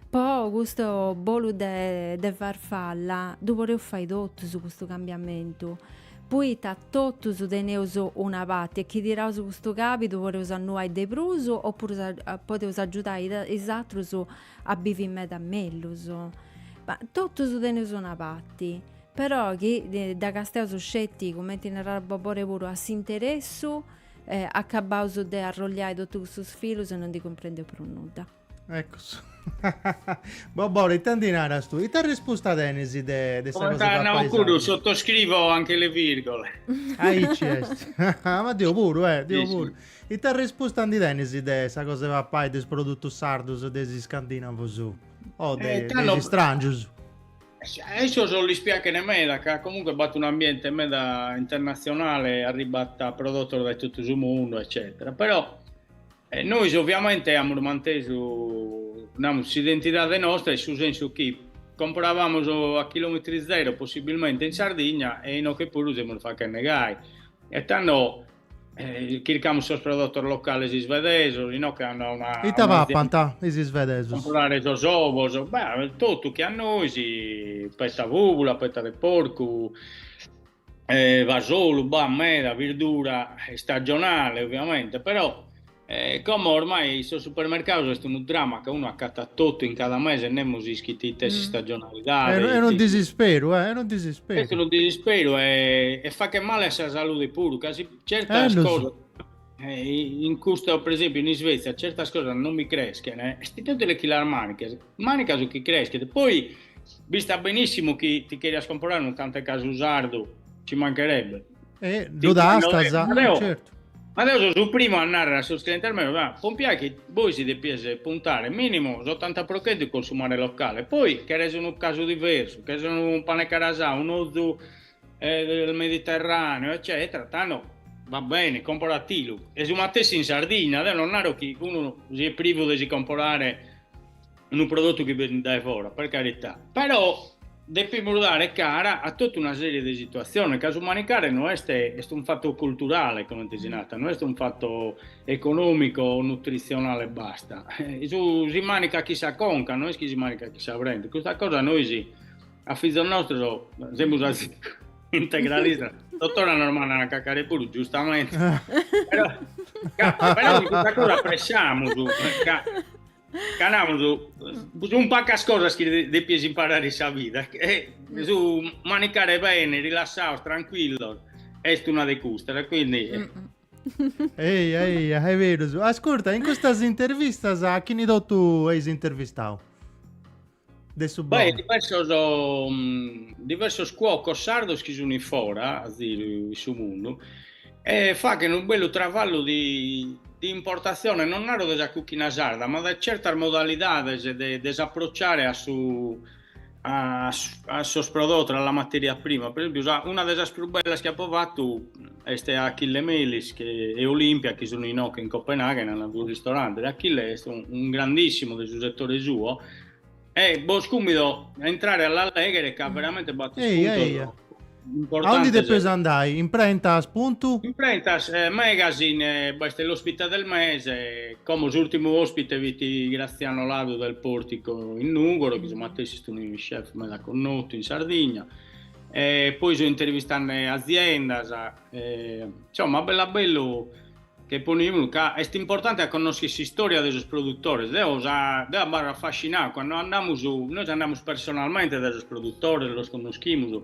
Poi questo bolo de farfalla, dopo le fai tutto su questo cambiamento. Poi ta tutto su teneuso una parte e chi dirà su questo capito vuole usare noi dei pruso oppure potete aiutare esatto su a vivere in mezzo a mello. Ma tutto su teneuso una parte. Però che da Castello sono scettico, mentre ne rabobore pure a si interesso a causa di arrogliare tutto questo sfilo se non ti comprende più nulla. Ecco. Bobore, tanti nara stu. E ti ha risposto a Denisi de questa cosa No, pure sottoscrivo anche le virgole. Ma Dio pure, Dio Sì, pure. E ti ha risposto a Denisi de questa cosa va pai des produtto sardos desi scandinavos o desi strangios. Adesso sono gli spiacchi in meda, che comunque batto un ambiente meda internazionale, arrivata prodotto da tutto il mondo, eccetera. Però noi ovviamente abbiamo mantenuto l'identità nostra, nel senso che compravamo a chilometri zero, possibilmente in Sardegna, e non che pure usiamo fa che negare. E tanto cerchiamo i prodotti locali svedesi, no, che hanno una... E ti va panta, isi svedesi. Comprare i ovos, tutto che a noi si petta vuvola, petta del porco, vasolo, meda, verdura stagionale ovviamente, però come ormai il supermercato è un dramma che uno accatta tutto in cada mese, non si iscritti stagionalità. È un disespero, è un disespero. Questo è un disespero e fa che male alla salute pure, che certe cose... in questo, per esempio in Svezia certe cose non mi crescono tutte le killer manica su chi crescono, poi vista benissimo che ti chiedi a comprare un tante case usardo ci mancherebbe lo da certo. Ma adesso sul primo andare a sostenere ma pompia che voi si deve puntare minimo 80% consumare locale, poi che resa un caso diverso, che sono un pane carasà, un ozu del Mediterraneo eccetera, tanto va bene, compra Tilu. E su Mattessi in Sardegna, non è che uno si è privo di comprare un prodotto che viene da fuori, per carità. Però deve dare cara a tutta una serie di situazioni. Caso manicare non è un fatto culturale, come ti nata, non è un fatto economico o nutrizionale basta. Si manica chi sa conca, non è che si manica chi sa prende. Questa cosa noi sì, a figlio nostro, siamo usati integralista. Dottora normale a cacare pure, giustamente. Però questa cosa pressiamo su. Canamos un pacas cosas che devi imparare in vita. Su manicare bene, rilassato, tranquillo, è una di queste, quindi... Ehi, è vero. Ascolta, in questa intervista, a chi ne do tu hai intervistato? Beh, diversos cuocos sardos che sono in fora, a dire, su mondo, e fa che un bello travallo di importazione non ero della cucina sarda, ma da certe modalità di approcciare a sus prodotti, alla materia prima. Per esempio, una delle più belle che ho provato è Achille Melis e Olimpia, che sono in Copenaghen, nel ristorante. Achille è un grandissimo del settore suo. E subito entrare all'Allegre che ha veramente battuto spunto importante. A dove ti preso andai? Imprentas, punto? Imprentas, magazine, questa è l'ospite del mese, come l'ultimo ospite viti Graziano Lado del Portico in Nugoro, che sono un chef me l'ha conosciuto in Sardegna, e poi sono intervistando aziende, insomma, bello che ponevano, è importante a conoscere la storia dei produttori, devo affascinare, quando noi andiamo personalmente dai produttori, los conosciamo,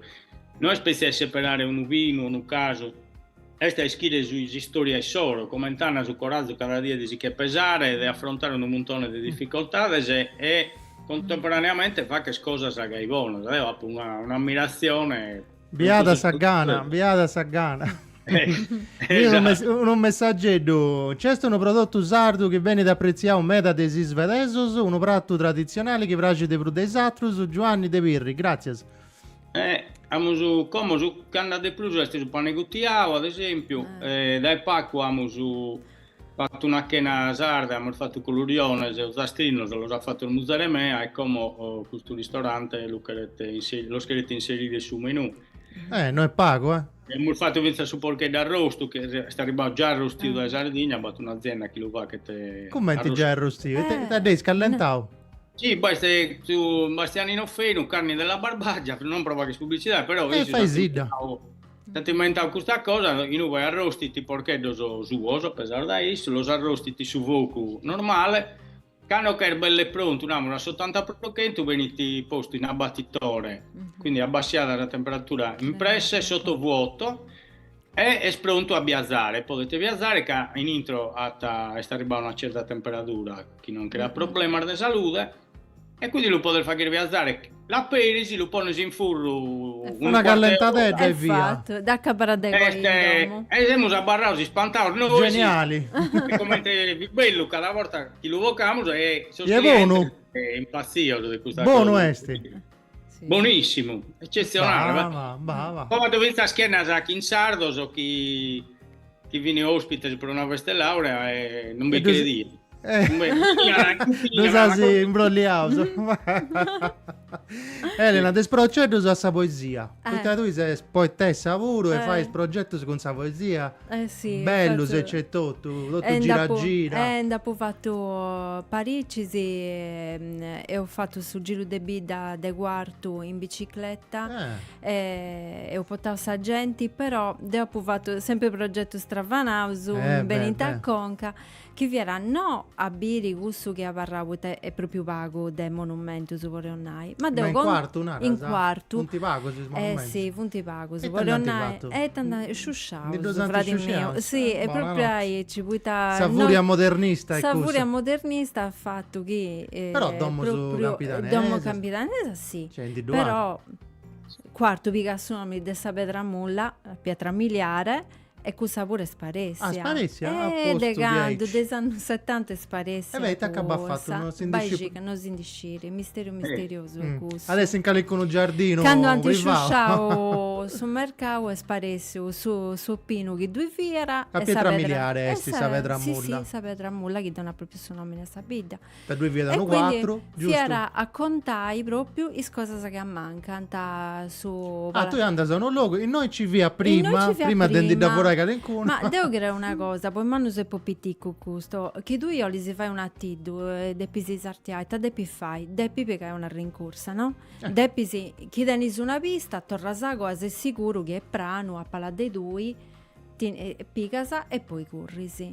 noi spesso a separare un vino, un caso, e a scrivere su storie solo, commentare su coraggio cada dia di che pesare ed affrontare un montone di difficoltà e contemporaneamente fa che cosa sa che è buono, un'ammirazione. Biada Sagana. Un messaggio, c'è un prodotto sardo che viene da apprezzare un meta dei svedesos, un prato tradizionale che piace dei prudesatrus, Giovanni De Pirri, grazie. Come su canna de plus è su pane guttiao, ad esempio, dai pacco abbiamo fatto una chena sarda, abbiamo fatto con l'Urione, il Zastrino, lo ha fatto il Muzzaremea e come questo ristorante lo scherete inserire sul menù. Non è pago, Abbiamo fatto pensare su perché d'arrosto, che sta arrivando già arrostito da Sardegna, ha fatto un'azienda che lo fa che te... Come ti già arrostito? Te devi scallentare? Sì, su Bastianino Feno, carne della Barbaggia, non prova che pubblicità, però fai zida. State inventando questa cosa, io vai arrostiti perché doso suoso, pesare da isso, los arrostiti su fuoco normale, cano che è bello e pronto, una 70 procenti, veniti posto in abbattitore, quindi abbassiata la temperatura impressa sotto vuoto, e è pronto a biazzare. Potete biazzare che in intro sta arrivando a una certa temperatura che non crea problema di salute, e quindi lo potete fare biazzare la perisi, lo pone in furro una callentata e via da cabaradego e siamo abbarrati, spantati noi geniali come bello cada volta che lo vocamo e è impazzito di questa buono cosa. Este. Sì. Buonissimo, eccezionale. Come dovete schiena a chi in sardo o chi viene ospite per una questa laurea e non mi credi. Non sa se imbrogliamo. Elena, del progetto sulla poesia. Perché tu sei poetessa pure e fai il progetto con la poesia. Sì, bello se c'è tutto gira. E dopo ho fatto Parigi e ho fatto sul Giro de Bida de Quarto in bicicletta e ho portato a gente, però dopo ho fatto sempre il progetto Stravanauso in Benita Conca, che viera no a bere gusto che parlavo è proprio pago del monumento su Vorionai, ma in quarto in quarto punti pago su monumento. Sì, punti pago su Vorionai e tanto sciusciao frate mio. Sì, è proprio ci buita Savuria modernista e Savuria modernista ha fatto che però domo su Campidanese sì. Però quarto Picasso nome di sta pietra miliare. E cosa pure sparessia. Sparessia? Degando, degli anni 70 sparessia. Beh, t'ha fatto, non si indiscire. Mistero misterioso. Adesso in calicono giardino. Quando antisciusciao sul mercato e sparessi su Pino che due fiera. La pietra miliare, sa vedrà mulla. Sì, sa vedrà mulla che dà proprio suo nome a sta bidda. Per due vie danno quattro, giusto? Fiera a contai proprio is cosa che manca. Tu anda a un luogo e noi ci via prima di lavorare. Ma devo dire una cosa, poi manu se può piticco questo, che tu io li si fai un attido depi si sartiaita, depi fai, depi perché è una rincorsa, no? Depi si, chi tenis una pista, torra sago, a sei sicuro che è prano, a pala dei due, picasa e poi corrisi.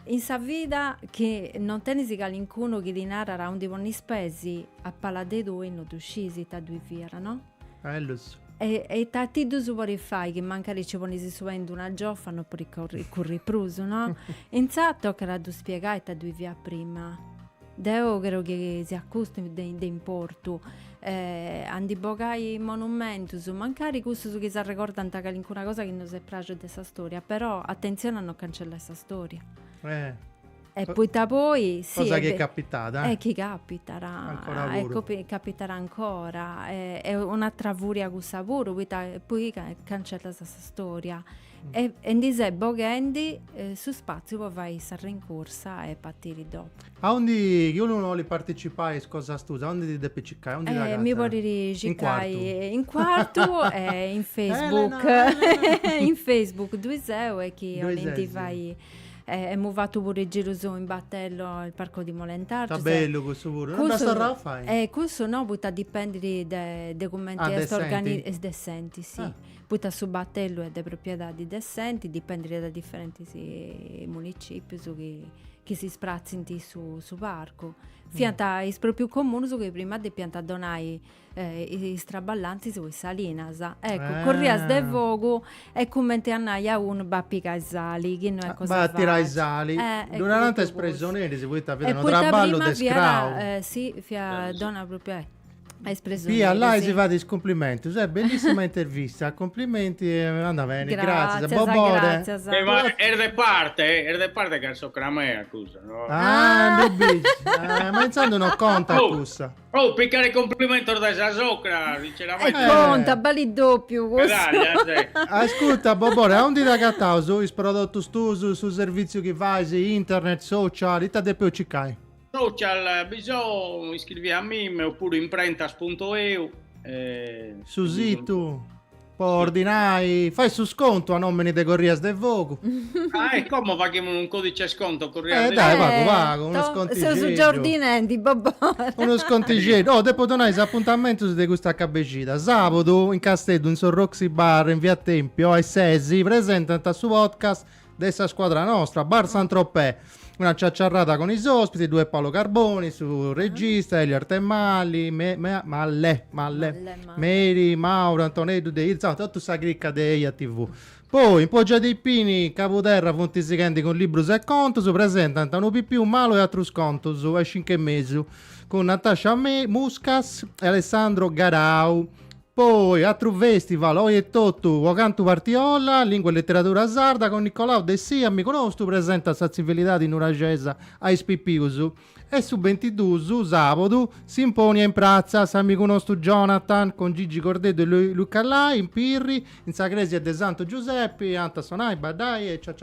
in sa vita che non tenisi calincuno che di narra un di buoni spesi a pala de due non uscisi ta due via, no? Lo so. E tanti due vuoi fare che magari ci ponisi subendo una gioffa non puoi corri pruso, no? Intanto che la tu spiegare ta due via prima. Deo credo che si accosti de importo. Andi bogai monumentus, magari questo che si ricordano una cosa che non si piace di questa storia, però attenzione a non cancellare questa storia. E poi sì, cosa che è capitata? Che capiterà, capiterà ancora. È un'altra furia con sapore, poi cancella questa storia. E in boghendi su spazio poi vai a rincorsa e partire dopo. A onde io non voglio partecipare, cosa stusa? Onde ti depiccare? Mi puoi ricercare in quarto e in Facebook. In Facebook 2 euro e che ogni vai. Abbiamo fatto pure il giro su in battello al parco di Molentargi. Sta bello questo pure, non basta fare. Questo no, poi dipende dai commenti decenti, sì. Poi su battello e delle proprietà di decenti, dipende da differenti municipi che si sprazzano su parco. Fianta è proprio comune che prima di pianta donai i straballanti su Salinas. Ecco, Corrias del Vogo e commenti a Naia un bappica i sali, che non è cosa fa. Battira i sali. Durante espressione si vuoi vedere un traballo di scrao. Sì, fia donna proprio Via, là si fa dei complimenti, bellissima intervista, complimenti, anda bene, grazie Bobore. Ma era parte che so cramea, scusa, no? Ma insomma non conta cussa. Piccare complimento da Sasocra, dice la conta, bali doppio. Ascolta Bobore, a onde da gattao su i prodotti sul servizio che fai, internet, social, ita de più cicai. Social, bisogna iscrivervi a me oppure imprentas.eu su sito poi ordinai, fai su sconto a nomine de Corrias del Vogo. E come facciamo un codice sconto Corrias del Vogo? Vago, uno scontiggio. Sono già ordinanti, uno scontiggio. Dopo donai appuntamento di questa cabecita. Sabato in Castello, in Son Roxy Bar, in via Tempio, ai Sesi, presentano su podcast dessa squadra nostra, Bar Saint-Tropez. Una ciacciarrata con i ospiti, 2 Paolo Carboni su regista, Elio Artemalli, Malle, Meri, Mauro, Antonello De Izza, tutta sta cricca di TV. Poi in Poggia dei Pini, Capoterra, Fonti Sechendi con Librus e Conto, su presentano un più malo e altro sconto su 5 mesi con Natascia Muscas e Alessandro Garau. Poi altro festival, Oi e Tottu, Canto Partiola, Lingua e Letteratura Sarda con Nicolao De Sia, mi conosco, presenta la civiltà di Nuragesa a Ispipiusu. E su 22 sabato si impone in Prazza, San mi conosco Jonathan con Gigi Cordedo e Luca Lai, in Pirri, in Sagresia de Santo Giuseppe, Anta Sonai, Badai e cia.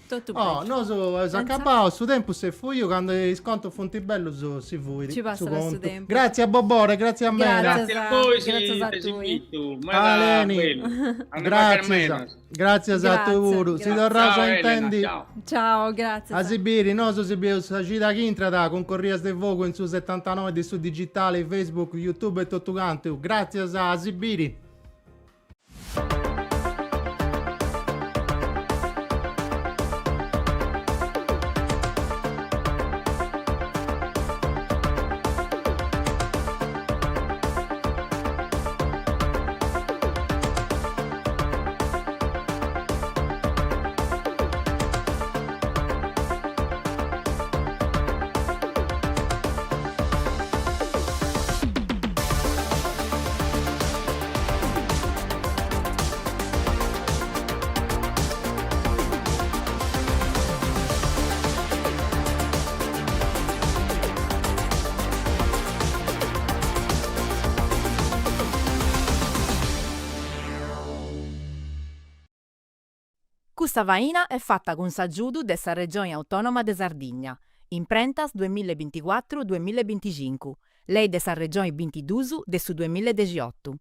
No, so accabato, su tempo se fui io quando sconto Fontibello si vuoi. Ci passa questo tempo. Grazie a Bobore, grazie a me. Grazie a voi, grazie a tu. Si torrà già intendi. Ciao, grazie. A Sibiri, so si biu Sagita Kintrada con Corrias del Vogo in su 79 di su digitale, Facebook, YouTube e tutto quanto. Grazie a Sibiri. Questa vaina è fatta con s'aggiudu dessa Regione Autonoma de Sardigna, Imprentas 2024-2025, lei dessa Regione 22 de su 2018.